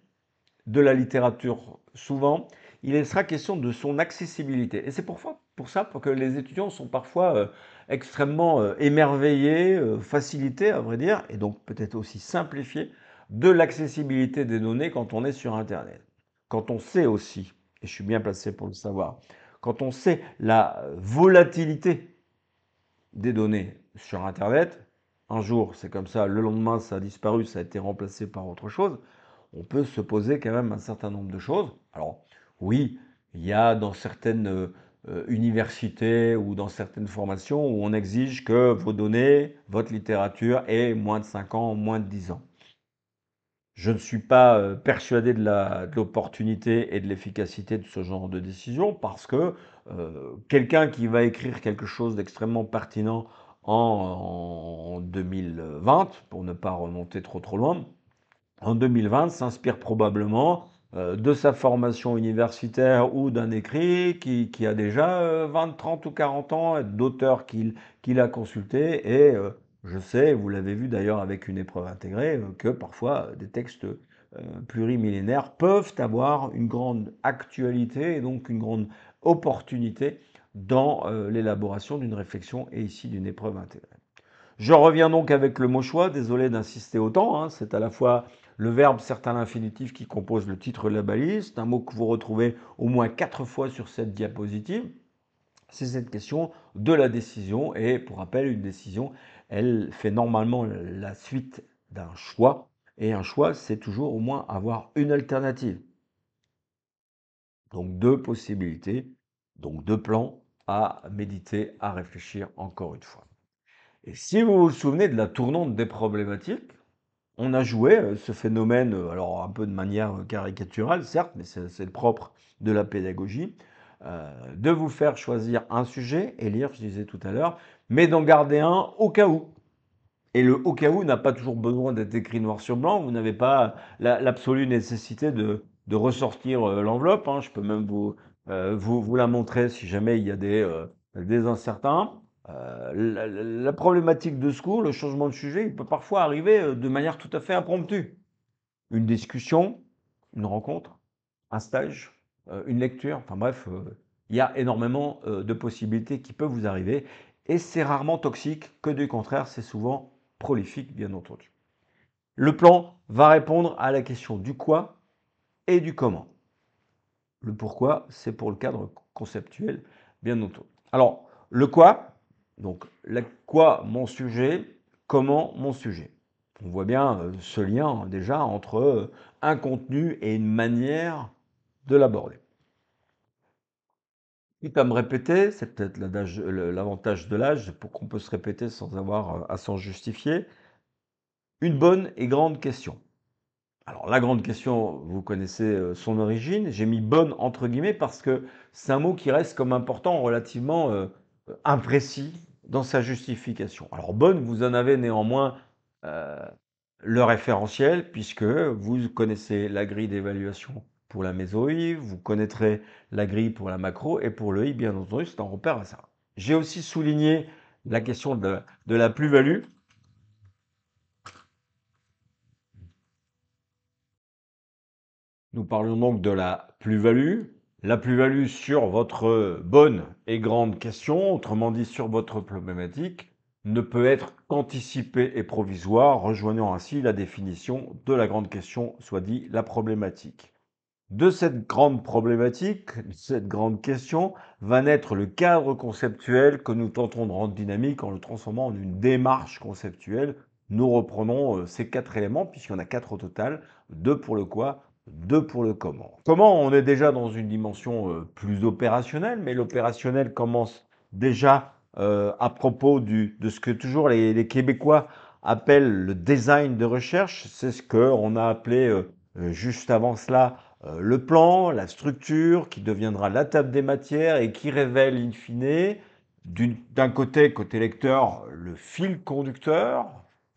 de la littérature, souvent, il sera question de son accessibilité. Et c'est pour ça que les étudiants sont parfois extrêmement émerveillés, facilités, à vrai dire, et donc peut-être aussi simplifiés, de l'accessibilité des données quand on est sur Internet. Quand on sait aussi, et je suis bien placé pour le savoir, quand on sait la volatilité des données sur Internet, un jour c'est comme ça, le lendemain ça a disparu, ça a été remplacé par autre chose, on peut se poser quand même un certain nombre de choses. Alors oui, il y a dans certaines universités ou dans certaines formations où on exige que vos données, votre littérature aient moins de 5 ans, moins de 10 ans. Je ne suis pas persuadé de l'opportunité et de l'efficacité de ce genre de décision parce que quelqu'un qui va écrire quelque chose d'extrêmement pertinent en 2020, pour ne pas remonter trop loin, en 2020 s'inspire probablement de sa formation universitaire ou d'un écrit qui a déjà 20, 30 ou 40 ans, d'auteurs qu'il a consultés. Et je sais, vous l'avez vu d'ailleurs avec une épreuve intégrée, que parfois des textes plurimillénaires peuvent avoir une grande actualité et donc une grande opportunité dans l'élaboration d'une réflexion et ici d'une épreuve intégrée. Je reviens donc avec le mot choix, désolé d'insister autant, hein, c'est à la fois le verbe certain l'infinitif qui compose le titre de la balise, c'est un mot que vous retrouvez au moins 4 fois sur cette diapositive. C'est cette question de la décision et pour rappel, une décision, elle fait normalement la suite d'un choix et un choix, c'est toujours au moins avoir une alternative. Donc deux possibilités, donc deux plans à méditer, à réfléchir encore une fois. Et si vous vous souvenez de la tournante des problématiques, on a joué ce phénomène, alors un peu de manière caricaturale, certes, mais c'est le propre de la pédagogie, de vous faire choisir un sujet et lire, je disais tout à l'heure, mais d'en garder un au cas où. Et le au cas où n'a pas toujours besoin d'être écrit noir sur blanc. Vous n'avez pas l'absolue nécessité de ressortir l'enveloppe, hein. Je peux même vous la montrer si jamais il y a des incertains. La problématique de ce cours, le changement de sujet, il peut parfois arriver de manière tout à fait impromptue. Une discussion, une rencontre, un stage, une lecture, enfin bref, il y a énormément de possibilités qui peuvent vous arriver et c'est rarement toxique, que du contraire, c'est souvent prolifique, bien entendu. Le plan va répondre à la question du quoi et du comment. Le pourquoi, c'est pour le cadre conceptuel, bien entendu. Alors, le quoi, donc quoi mon sujet, comment mon sujet. On voit bien ce lien déjà entre un contenu et une manière de l'aborder. Quitte à me répéter, c'est peut-être l'avantage de l'âge pour qu'on peut se répéter sans avoir à s'en justifier. Une bonne et grande question. Alors la grande question, vous connaissez son origine. J'ai mis bonne entre guillemets parce que c'est un mot qui reste comme important, relativement imprécis dans sa justification. Alors bonne, vous en avez néanmoins euh, le référentiel puisque vous connaissez la grille d'évaluation pour la méso-I, vous connaîtrez la grille pour la macro et pour le I, bien entendu, c'est un repère à ça. J'ai aussi souligné la question de la plus-value. Nous parlons donc de la plus-value. La plus-value sur votre bonne et grande question, autrement dit sur votre problématique, ne peut être qu'anticipée et provisoire, rejoignant ainsi la définition de la grande question, soit dit la problématique. De cette grande problématique, cette grande question, va naître le cadre conceptuel que nous tentons de rendre dynamique en le transformant en une démarche conceptuelle. Nous reprenons ces 4 éléments, puisqu'il y en a 4 au total, 2 pour le quoi, 2 pour le comment. Comment, on est déjà dans une dimension plus opérationnelle, mais l'opérationnel commence déjà à propos de ce que toujours les Québécois appellent le design de recherche. C'est ce qu'on a appelé juste avant cela le plan, la structure qui deviendra la table des matières et qui révèle in fine d'un côté lecteur, le fil conducteur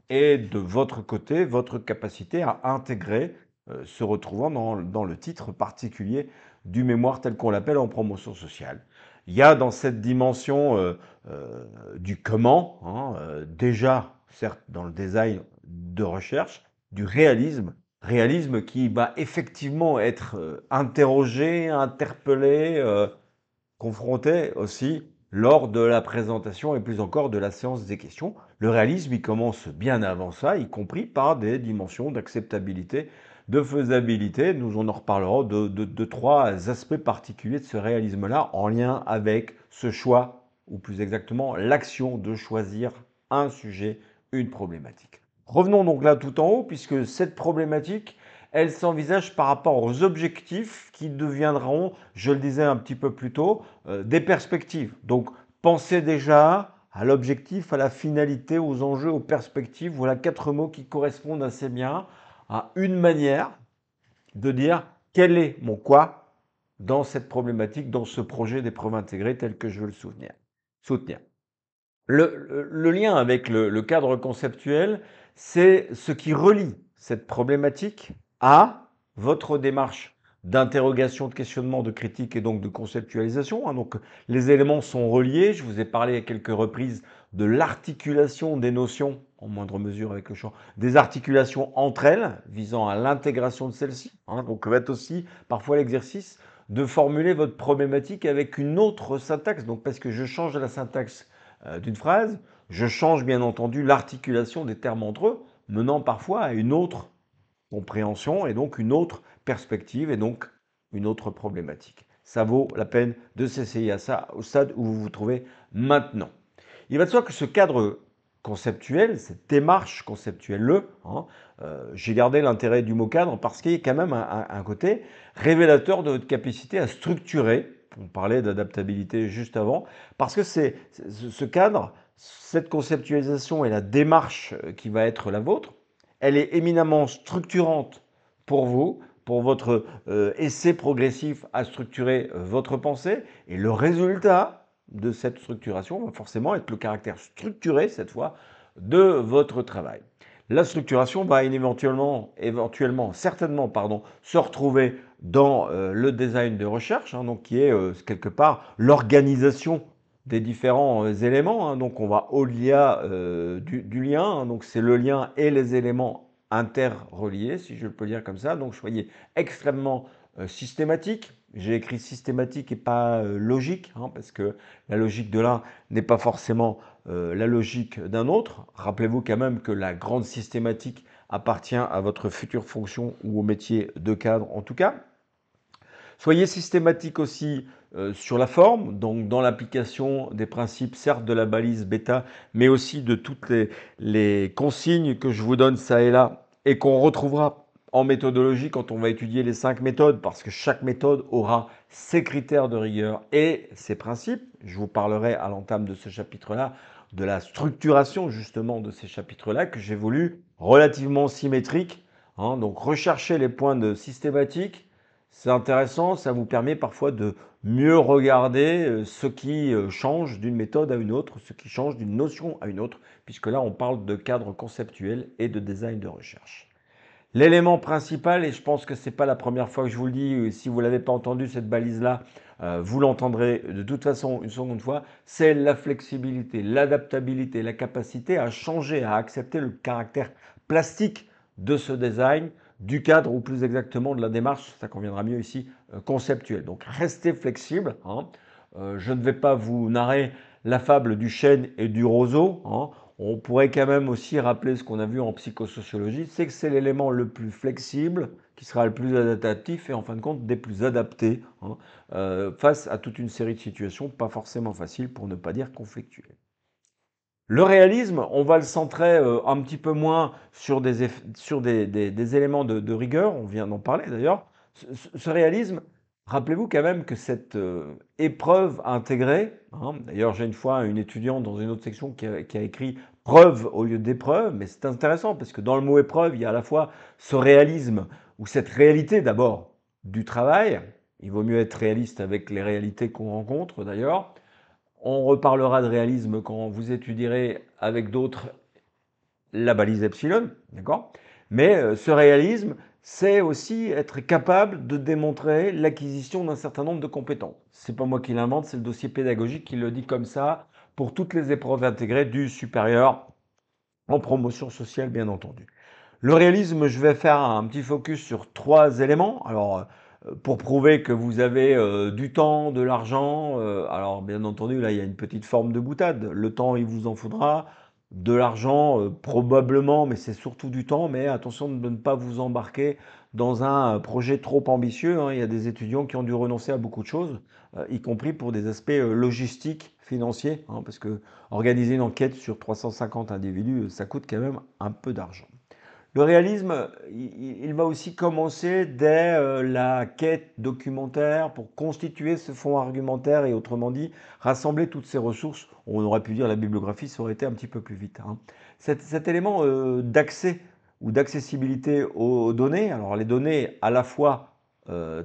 et de votre côté, votre capacité à intégrer se retrouvant dans le titre particulier du mémoire tel qu'on l'appelle en promotion sociale. Il y a dans cette dimension du comment, hein, déjà certes dans le design de recherche, du réalisme qui va effectivement être interrogé, interpellé, confronté aussi lors de la présentation et plus encore de la séance des questions. Le réalisme, il commence bien avant ça, y compris par des dimensions d'acceptabilité, de faisabilité. Nous en reparlerons de 3 aspects particuliers de ce réalisme-là en lien avec ce choix, ou plus exactement l'action de choisir un sujet, une problématique. Revenons donc là tout en haut, puisque cette problématique, elle s'envisage par rapport aux objectifs qui deviendront, je le disais un petit peu plus tôt, des perspectives. Donc pensez déjà à l'objectif, à la finalité, aux enjeux, aux perspectives. Voilà 4 mots qui correspondent assez bien à une manière de dire quel est mon quoi dans cette problématique, dans ce projet d'épreuve intégrée tel que je veux le soutenir. Le lien avec le cadre conceptuel, c'est ce qui relie cette problématique à votre démarche d'interrogation, de questionnement, de critique et donc de conceptualisation. Donc les éléments sont reliés. Je vous ai parlé à quelques reprises de l'articulation des notions, en moindre mesure avec le champ, des articulations entre elles, visant à l'intégration de celles-ci. Donc va être aussi parfois l'exercice de formuler votre problématique avec une autre syntaxe. Donc parce que je change la syntaxe d'une phrase, je change bien entendu l'articulation des termes entre eux, menant parfois à une autre compréhension et donc une autre perspective et donc une autre problématique. Ça vaut la peine de s'essayer à ça au stade où vous vous trouvez maintenant. Il va de soi que ce cadre conceptuel, cette démarche conceptuelle, j'ai gardé l'intérêt du mot cadre parce qu'il y a quand même un côté révélateur de votre capacité à structurer. On parlait d'adaptabilité juste avant, parce que c'est ce cadre, cette conceptualisation et la démarche qui va être la vôtre, elle est éminemment structurante pour vous, pour votre essai progressif à structurer votre pensée, et le résultat de cette structuration va forcément être le caractère structuré, cette fois, de votre travail. La structuration va certainement, se retrouver dans le design de recherche, donc qui est quelque part l'organisation des différents éléments. Donc on va au-delà du lien, donc c'est le lien et les éléments interreliés, si je peux dire comme ça. Donc soyez extrêmement systématique. J'ai écrit systématique et pas logique, parce que la logique de l'un n'est pas forcément la logique d'un autre. Rappelez-vous quand même que la grande systématique appartient à votre future fonction ou au métier de cadre en tout cas. Soyez systématique aussi sur la forme, donc dans l'application des principes, certes de la balise bêta, mais aussi de toutes les consignes que je vous donne ça et là, et qu'on retrouvera en méthodologie quand on va étudier les 5 méthodes, parce que chaque méthode aura ses critères de rigueur et ses principes. Je vous parlerai à l'entame de ce chapitre-là de la structuration justement de ces chapitres-là que j'ai voulu relativement symétriques. Donc rechercher les points de systématique, c'est intéressant, ça vous permet parfois de mieux regarder ce qui change d'une méthode à une autre, ce qui change d'une notion à une autre, puisque là on parle de cadre conceptuel et de design de recherche. L'élément principal, et je pense que ce n'est pas la première fois que je vous le dis, si vous ne l'avez pas entendu cette balise-là, vous l'entendrez de toute façon une seconde fois, c'est la flexibilité, l'adaptabilité, la capacité à changer, à accepter le caractère plastique de ce design, du cadre ou plus exactement de la démarche, ça conviendra mieux ici, conceptuelle. Donc restez flexible. Je ne vais pas vous narrer la fable du chêne et du roseau. On pourrait quand même aussi rappeler ce qu'on a vu en psychosociologie, c'est que c'est l'élément le plus flexible, qui sera le plus adaptatif et en fin de compte des plus adaptés face à toute une série de situations pas forcément faciles pour ne pas dire conflictuelles. Le réalisme, on va le centrer un petit peu moins sur des éléments de rigueur, on vient d'en parler d'ailleurs. Ce réalisme, rappelez-vous quand même que cette épreuve intégrée, d'ailleurs j'ai une fois une étudiante dans une autre section qui a écrit preuve au lieu d'épreuve, mais c'est intéressant parce que dans le mot épreuve, il y a à la fois ce réalisme ou cette réalité d'abord du travail, il vaut mieux être réaliste avec les réalités qu'on rencontre d'ailleurs. On reparlera de réalisme quand vous étudierez avec d'autres la balise epsilon, d'accord? Mais ce réalisme, c'est aussi être capable de démontrer l'acquisition d'un certain nombre de compétences. C'est pas moi qui l'invente, c'est le dossier pédagogique qui le dit comme ça pour toutes les épreuves intégrées du supérieur en promotion sociale, bien entendu. Le réalisme, je vais faire un petit focus sur 3 éléments. Alors, pour prouver que vous avez du temps, de l'argent, alors bien entendu, là, il y a une petite forme de boutade. Le temps, il vous en faudra. De l'argent, probablement, mais c'est surtout du temps. Mais attention de ne pas vous embarquer dans un projet trop ambitieux. Il y a des étudiants qui ont dû renoncer à beaucoup de choses, y compris pour des aspects logistiques, financiers, parce que organiser une enquête sur 350 individus, ça coûte quand même un peu d'argent. Le réalisme, il va aussi commencer dès la quête documentaire pour constituer ce fonds argumentaire et autrement dit, rassembler toutes ces ressources. On aurait pu dire la bibliographie, ça aurait été un petit peu plus vite. Cet élément d'accès ou d'accessibilité aux données, alors les données à la fois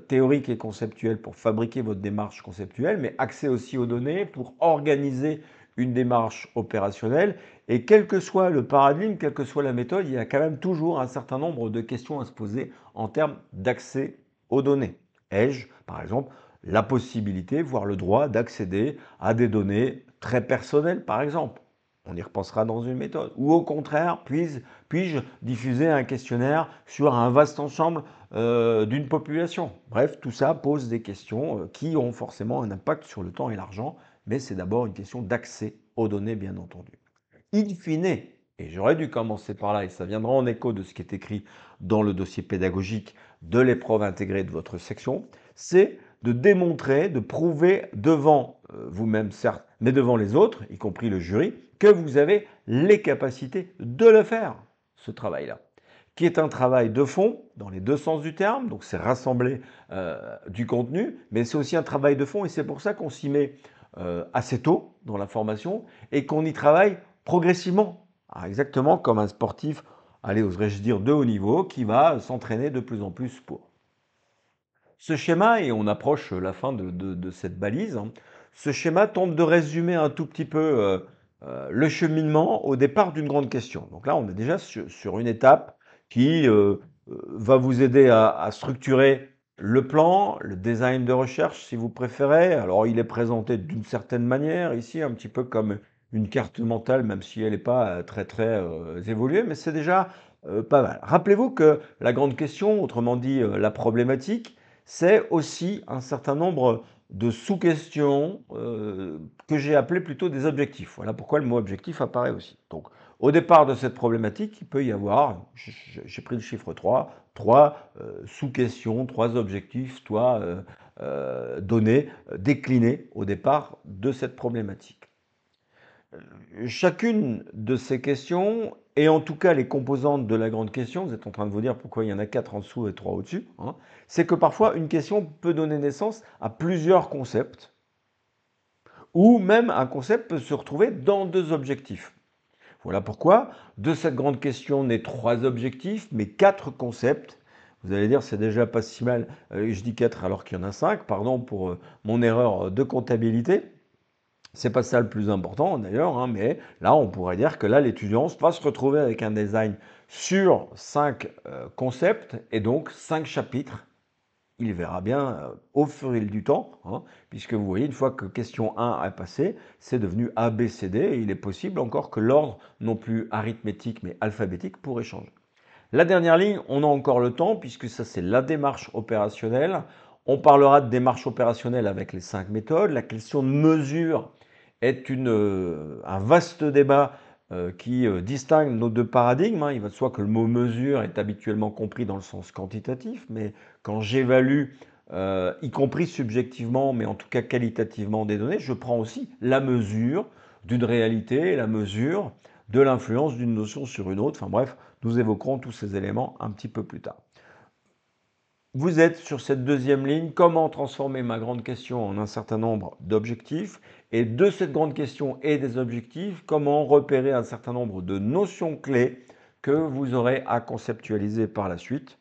théoriques et conceptuelles pour fabriquer votre démarche conceptuelle, mais accès aussi aux données pour organiser une démarche opérationnelle. Et quel que soit le paradigme, quelle que soit la méthode, il y a quand même toujours un certain nombre de questions à se poser en termes d'accès aux données. Ai-je, par exemple, la possibilité, voire le droit d'accéder à des données très personnelles, par exemple? On y repensera dans une méthode. Ou au contraire, puis-je diffuser un questionnaire sur un vaste ensemble d'une population? Bref, tout ça pose des questions qui ont forcément un impact sur le temps et l'argent, mais c'est d'abord une question d'accès aux données, bien entendu. In fine, et j'aurais dû commencer par là, et ça viendra en écho de ce qui est écrit dans le dossier pédagogique de l'épreuve intégrée de votre section, c'est de démontrer, de prouver devant vous-même certes, mais devant les autres, y compris le jury, que vous avez les capacités de le faire, ce travail-là, qui est un travail de fond, dans les deux sens du terme, donc c'est rassembler du contenu, mais c'est aussi un travail de fond, et c'est pour ça qu'on s'y met assez tôt dans la formation, et qu'on y travaille progressivement, exactement comme un sportif, allez, oserais-je dire, de haut niveau, qui va s'entraîner de plus en plus pour. Ce schéma, et on approche la fin de cette balise, hein, ce schéma tente de résumer un tout petit peu le cheminement au départ d'une grande question. Donc là, on est déjà sur une étape qui va vous aider à structurer le plan, le design de recherche, si vous préférez. Alors, il est présenté d'une certaine manière, ici, un petit peu comme une carte mentale, même si elle n'est pas très évoluée, mais c'est déjà pas mal. Rappelez-vous que la grande question, autrement dit la problématique, c'est aussi un certain nombre de sous-questions que j'ai appelées plutôt des objectifs. Voilà pourquoi le mot objectif apparaît aussi. Donc, au départ de cette problématique, il peut y avoir, j'ai pris le chiffre 3, trois sous-questions, trois objectifs, trois données déclinées au départ de cette problématique. Chacune de ces questions, et en tout cas les composantes de la grande question, vous êtes en train de vous dire pourquoi il y en a 4 en dessous et 3 au-dessus, hein, c'est que parfois une question peut donner naissance à plusieurs concepts, ou même un concept peut se retrouver dans deux objectifs. Voilà pourquoi de cette grande question naît 3 objectifs, mais 4 concepts. Vous allez dire, c'est déjà pas si mal, je dis 4 alors qu'il y en a 5, pardon pour mon erreur de comptabilité. C'est pas ça le plus important d'ailleurs, hein, mais là on pourrait dire que là l'étudiant va se retrouver avec un design sur 5 concepts et donc 5 chapitres. Il verra bien au fil du temps, hein, puisque vous voyez, une fois que question 1 est passée, c'est devenu A, B, C, D, et il est possible encore que l'ordre, non plus arithmétique mais alphabétique, pourrait changer. La dernière ligne, on a encore le temps, puisque ça c'est la démarche opérationnelle. On parlera de démarche opérationnelle avec les 5 méthodes. La question de mesure est un vaste débat qui distingue nos deux paradigmes. Il va de soi que le mot mesure est habituellement compris dans le sens quantitatif, mais quand j'évalue, y compris subjectivement, mais en tout cas qualitativement des données, je prends aussi la mesure d'une réalité, la mesure de l'influence d'une notion sur une autre. Enfin bref, nous évoquerons tous ces éléments un petit peu plus tard. Vous êtes sur cette deuxième ligne, comment transformer ma grande question en un certain nombre d'objectifs, et de cette grande question et des objectifs, comment repérer un certain nombre de notions clés que vous aurez à conceptualiser par la suite.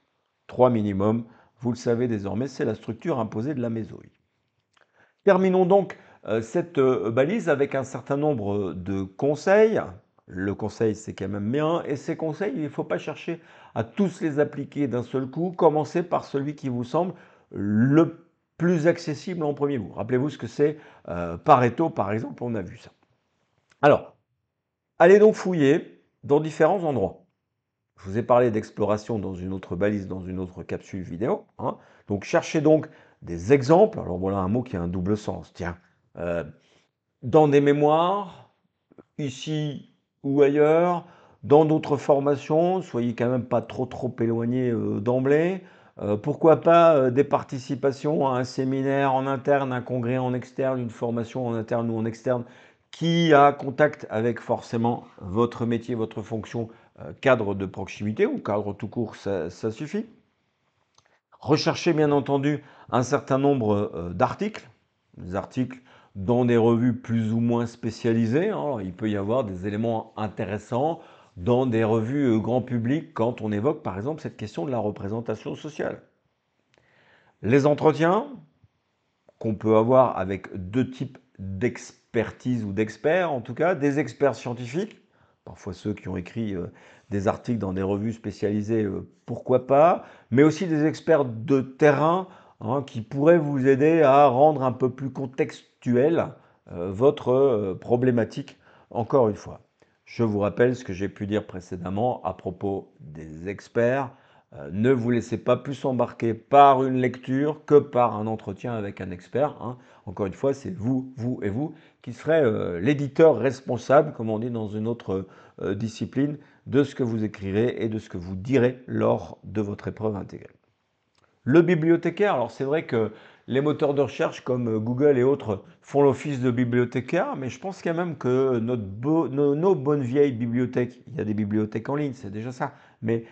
3 minimum, vous le savez désormais, c'est la structure imposée de la mésoïde. Terminons donc cette balise avec un certain nombre de conseils. Le conseil, c'est quand même bien. Et ces conseils, il ne faut pas chercher à tous les appliquer d'un seul coup. Commencez par celui qui vous semble le plus accessible en premier lieu. Rappelez-vous ce que c'est Pareto, par exemple, on a vu ça. Alors, allez donc fouiller dans différents endroits. Je vous ai parlé d'exploration dans une autre balise, dans une autre capsule vidéo, hein. Donc, cherchez donc des exemples. Alors, voilà un mot qui a un double sens. Tiens, dans des mémoires, ici ou ailleurs, dans d'autres formations, soyez quand même pas trop éloignés d'emblée. Pourquoi pas des participations à un séminaire en interne, un congrès en externe, une formation en interne ou en externe qui a contact avec forcément votre métier, votre fonction, cadre de proximité ou cadre tout court, ça suffit. Recherchez bien entendu un certain nombre d'articles, des articles dans des revues plus ou moins spécialisées, hein. Il peut y avoir des éléments intéressants dans des revues grand public quand on évoque par exemple cette question de la représentation sociale. Les entretiens qu'on peut avoir avec deux types d'expertise ou d'experts, en tout cas, des experts scientifiques, parfois ceux qui ont écrit des articles dans des revues spécialisées, pourquoi pas, mais aussi des experts de terrain hein, qui pourraient vous aider à rendre un peu plus contextuel votre problématique, encore une fois. Je vous rappelle ce que j'ai pu dire précédemment à propos des experts. Ne vous laissez pas plus embarquer par une lecture que par un entretien avec un expert. Hein. Encore une fois, c'est vous, vous et vous qui serez l'éditeur responsable, comme on dit dans une autre discipline, de ce que vous écrirez et de ce que vous direz lors de votre épreuve intégrée. Le bibliothécaire, alors c'est vrai que les moteurs de recherche comme Google et autres font l'office de bibliothécaire, mais je pense quand même que nos bonnes vieilles bibliothèques, il y a des bibliothèques en ligne, c'est déjà ça, mais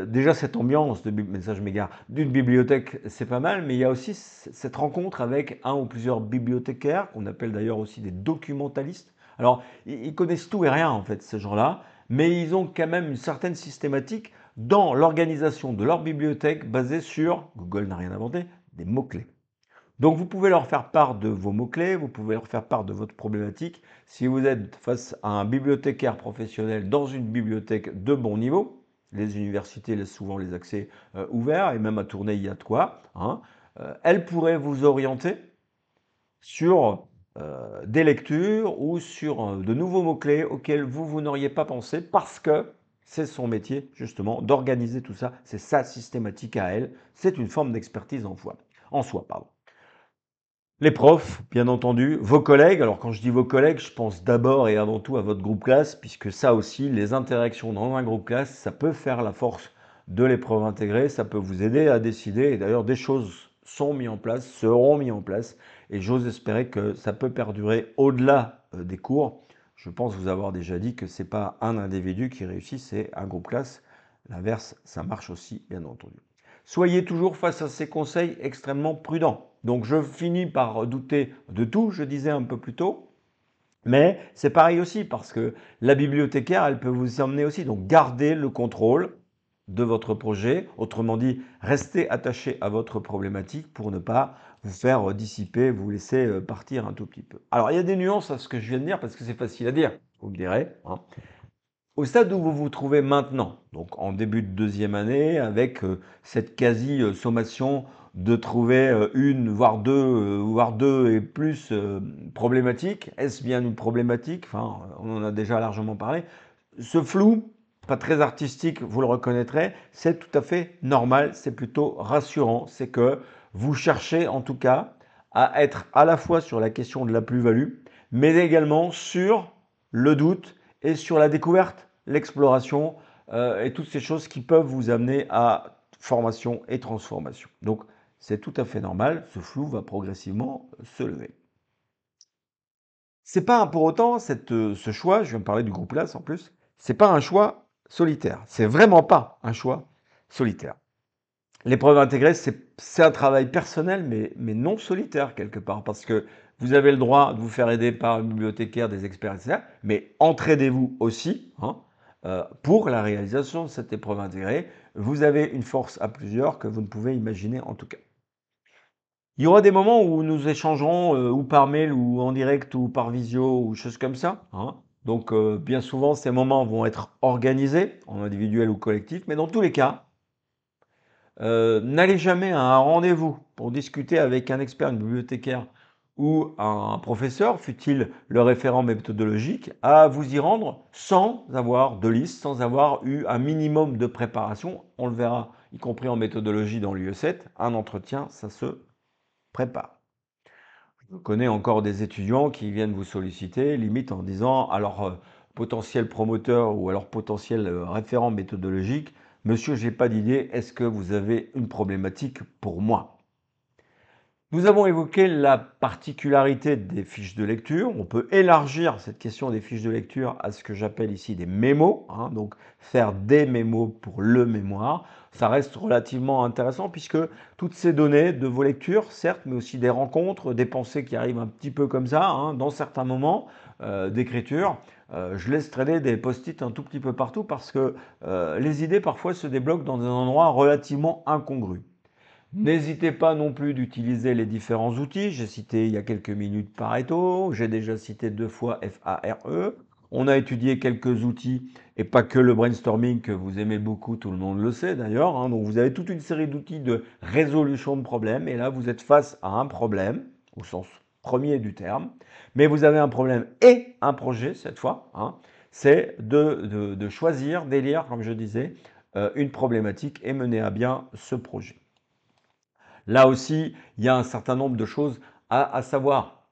déjà cette ambiance, mais ça je m'égare, d'une bibliothèque c'est pas mal, mais il y a aussi cette rencontre avec un ou plusieurs bibliothécaires, qu'on appelle d'ailleurs aussi des documentalistes. Alors ils connaissent tout et rien en fait ces gens-là, mais ils ont quand même une certaine systématique dans l'organisation de leur bibliothèque basée sur, Google n'a rien inventé, des mots-clés. Donc vous pouvez leur faire part de vos mots-clés, vous pouvez leur faire part de votre problématique. Si vous êtes face à un bibliothécaire professionnel dans une bibliothèque de bon niveau, les universités laissent souvent les accès ouverts et même à Tournai il y a de quoi, hein, elle pourrait vous orienter sur des lectures ou sur de nouveaux mots-clés auxquels vous n'auriez pas pensé parce que c'est son métier justement d'organiser tout ça, c'est sa systématique à elle, c'est une forme d'expertise en soi. Pardon. Les profs, bien entendu, vos collègues, alors quand je dis vos collègues, je pense d'abord et avant tout à votre groupe classe, puisque ça aussi, les interactions dans un groupe classe, ça peut faire la force de l'épreuve intégrée, ça peut vous aider à décider, et d'ailleurs des choses sont mises en place, seront mises en place, et j'ose espérer que ça peut perdurer au-delà des cours. Je pense vous avoir déjà dit que ce n'est pas un individu qui réussit, c'est un groupe classe. L'inverse, ça marche aussi, bien entendu. Soyez toujours face à ces conseils extrêmement prudents. Donc je finis par douter de tout, je disais un peu plus tôt, mais c'est pareil aussi parce que la bibliothécaire, elle peut vous emmener aussi. Donc gardez le contrôle de votre projet, autrement dit, restez attaché à votre problématique pour ne pas vous faire dissiper, vous laisser partir un tout petit peu. Alors il y a des nuances à ce que je viens de dire parce que c'est facile à dire, vous me direz. Hein. Au stade où vous vous trouvez maintenant, donc en début de deuxième année, avec cette quasi-sommation de trouver une, voire deux et plus problématiques, est-ce bien une problématique? Enfin, on en a déjà largement parlé. Ce flou, pas très artistique, vous le reconnaîtrez, c'est tout à fait normal, c'est plutôt rassurant. C'est que vous cherchez en tout cas à être à la fois sur la question de la plus-value, mais également sur le doute et sur la découverte, l'exploration et toutes ces choses qui peuvent vous amener à formation et transformation. Donc c'est tout à fait normal, ce flou va progressivement se lever. C'est pas pour autant ce choix, je viens de parler du groupe LAS en plus, c'est pas un choix solitaire. C'est vraiment pas un choix solitaire. L'épreuve intégrée, c'est un travail personnel, mais non solitaire quelque part, parce que vous avez le droit de vous faire aider par un bibliothécaire, des experts, etc. Mais entraidez-vous aussi hein, pour la réalisation de cette épreuve intégrée. Vous avez une force à plusieurs que vous ne pouvez imaginer en tout cas. Il y aura des moments où nous échangerons ou par mail ou en direct ou par visio ou choses comme ça. Hein. Donc bien souvent, ces moments vont être organisés en individuel ou collectif, mais dans tous les cas, n'allez jamais à un rendez-vous pour discuter avec un expert, une bibliothécaire ou un professeur, fût-il le référent méthodologique, à vous y rendre sans avoir de liste, sans avoir eu un minimum de préparation. On le verra, y compris en méthodologie dans l'UE7, un entretien, ça se prépare. Je connais encore des étudiants qui viennent vous solliciter, limite en disant à leur potentiel promoteur ou à leur potentiel référent méthodologique, monsieur, j'ai pas d'idée, est-ce que vous avez une problématique pour moi? Nous avons évoqué la particularité des fiches de lecture. On peut élargir cette question des fiches de lecture à ce que j'appelle ici des mémos, hein, donc faire des mémos pour le mémoire. Ça reste relativement intéressant puisque toutes ces données de vos lectures, certes, mais aussi des rencontres, des pensées qui arrivent un petit peu comme ça, hein, dans certains moments d'écriture, je laisse traîner des post-it un tout petit peu partout parce que les idées parfois se débloquent dans des endroits relativement incongrus. N'hésitez pas non plus d'utiliser les différents outils. J'ai cité il y a quelques minutes Pareto, j'ai déjà cité 2 fois FARE. On a étudié quelques outils et pas que le brainstorming que vous aimez beaucoup, tout le monde le sait d'ailleurs, hein. Donc vous avez toute une série d'outils de résolution de problèmes et là vous êtes face à un problème au sens premier du terme, mais vous avez un problème et un projet cette fois, hein. C'est de choisir, d'élire, comme je disais, une problématique et mener à bien ce projet. Là aussi, il y a un certain nombre de choses à savoir.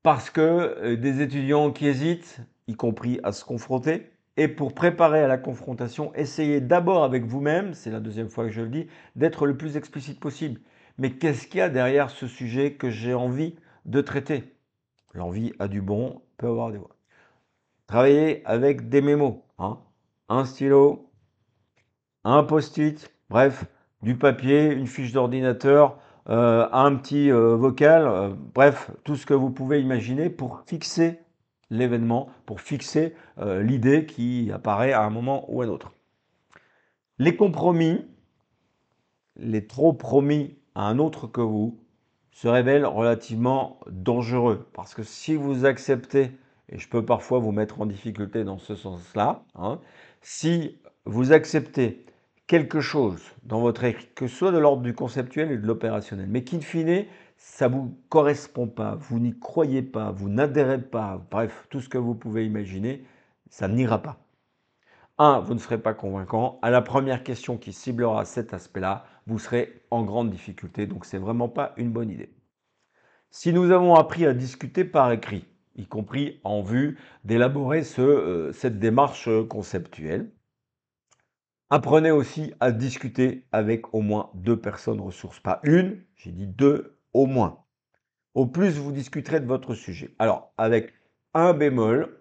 Parce que des étudiants qui hésitent, y compris à se confronter, et pour préparer à la confrontation, essayez d'abord avec vous-même, c'est la deuxième fois que je le dis, d'être le plus explicite possible. Mais qu'est-ce qu'il y a derrière ce sujet que j'ai envie de traiter? L'envie a du bon, peut avoir des voix. Travaillez avec des mémos, hein. Un stylo, un post-it, bref, du papier, une fiche d'ordinateur, un petit vocal, bref, tout ce que vous pouvez imaginer pour fixer l'événement, pour fixer l'idée qui apparaît à un moment ou à un autre. Les compromis, les trop promis à un autre que vous, se révèlent relativement dangereux parce que si vous acceptez, et je peux parfois vous mettre en difficulté dans ce sens-là, hein, si vous acceptez quelque chose dans votre écrit, que ce soit de l'ordre du conceptuel et de l'opérationnel, mais qu'in fine, ça ne vous correspond pas, vous n'y croyez pas, vous n'adhérez pas, bref, tout ce que vous pouvez imaginer, ça n'ira pas. Un, vous ne serez pas convaincant. À la première question qui ciblera cet aspect-là, vous serez en grande difficulté, donc c'est vraiment pas une bonne idée. Si nous avons appris à discuter par écrit, y compris en vue d'élaborer cette démarche conceptuelle, apprenez aussi à discuter avec au moins 2 personnes ressources. Pas une, j'ai dit 2 au moins. Au plus, vous discuterez de votre sujet. Alors, avec un bémol,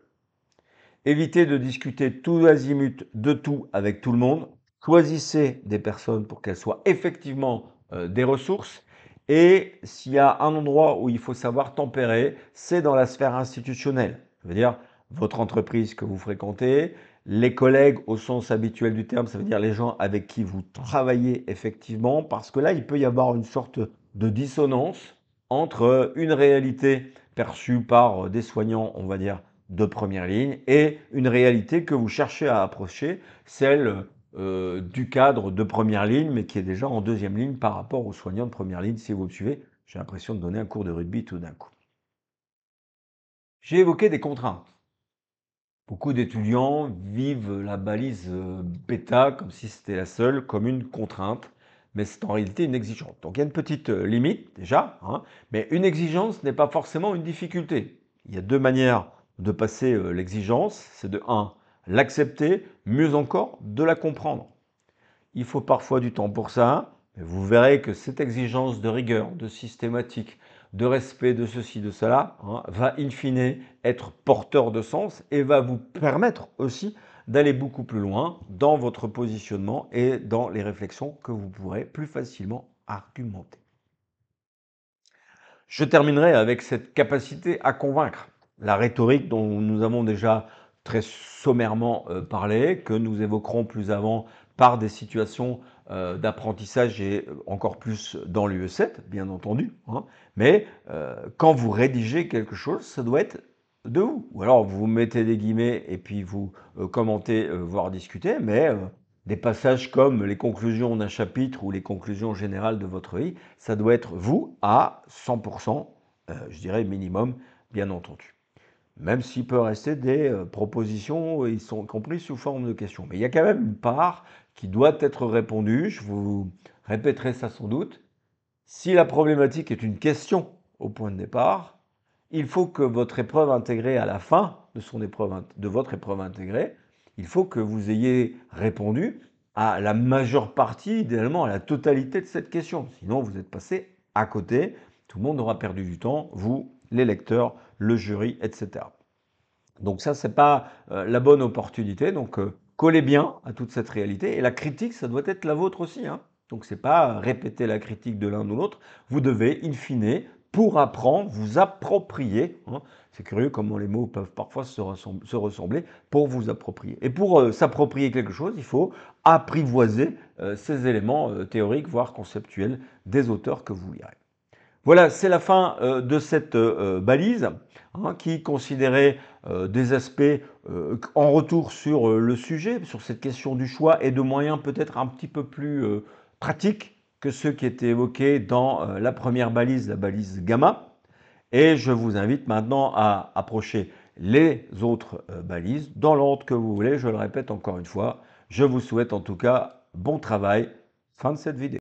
évitez de discuter tout azimut de tout avec tout le monde. Choisissez des personnes pour qu'elles soient effectivement des ressources. Et s'il y a un endroit où il faut savoir tempérer, c'est dans la sphère institutionnelle. Ça veut dire votre entreprise que vous fréquentez, les collègues au sens habituel du terme, ça veut dire les gens avec qui vous travaillez effectivement, parce que là, il peut y avoir une sorte de dissonance entre une réalité perçue par des soignants, on va dire, de première ligne et une réalité que vous cherchez à approcher, celle du cadre de première ligne, mais qui est déjà en deuxième ligne par rapport aux soignants de première ligne, si vous me suivez. J'ai l'impression de donner un cours de rugby tout d'un coup. J'ai évoqué des contraintes. Beaucoup d'étudiants vivent la balise bêta comme si c'était la seule, comme une contrainte, mais c'est en réalité une exigence. Donc il y a une petite limite déjà, hein, mais une exigence n'est pas forcément une difficulté. Il y a 2 manières de passer l'exigence, c'est de 1, l'accepter, mieux encore, de la comprendre. Il faut parfois du temps pour ça, mais vous verrez que cette exigence de rigueur, de systématique, de respect de ceci, de cela, hein, va in fine être porteur de sens et va vous permettre aussi d'aller beaucoup plus loin dans votre positionnement et dans les réflexions que vous pourrez plus facilement argumenter. Je terminerai avec cette capacité à convaincre. La rhétorique dont nous avons déjà très sommairement parlé, que nous évoquerons plus avant par des situations d'apprentissage et encore plus dans l'UE7, bien entendu, hein. Mais quand vous rédigez quelque chose, ça doit être de vous. Ou alors vous mettez des guillemets et puis vous commentez, voire discutez, mais des passages comme les conclusions d'un chapitre ou les conclusions générales de votre vie, ça doit être vous à 100%, je dirais minimum, bien entendu. Même s'il peut rester des propositions, ils sont compris sous forme de questions. Mais il y a quand même une part qui doit être répondue, je vous répéterai ça sans doute. Si la problématique est une question au point de départ, il faut que votre épreuve intégrée à la fin de votre épreuve intégrée, il faut que vous ayez répondu à la majeure partie, idéalement à la totalité de cette question. Sinon, vous êtes passé à côté, tout le monde aura perdu du temps, vous, les lecteurs, le jury, etc. Donc ça, c'est pas la bonne opportunité. Donc collez bien à toute cette réalité. Et la critique, ça doit être la vôtre aussi, hein. Donc c'est pas répéter la critique de l'un ou l'autre. Vous devez, in fine, pour apprendre, vous approprier, hein. C'est curieux comment les mots peuvent parfois se ressembler, pour vous approprier. Et pour s'approprier quelque chose, il faut apprivoiser ces éléments théoriques, voire conceptuels des auteurs que vous lirez. Voilà, c'est la fin de cette balise, hein, qui considérait des aspects en retour sur le sujet, sur cette question du choix et de moyens peut-être un petit peu plus pratiques que ceux qui étaient évoqués dans la première balise, la balise gamma. Et je vous invite maintenant à approcher les autres balises dans l'ordre que vous voulez. Je le répète encore une fois, je vous souhaite en tout cas bon travail. Fin de cette vidéo.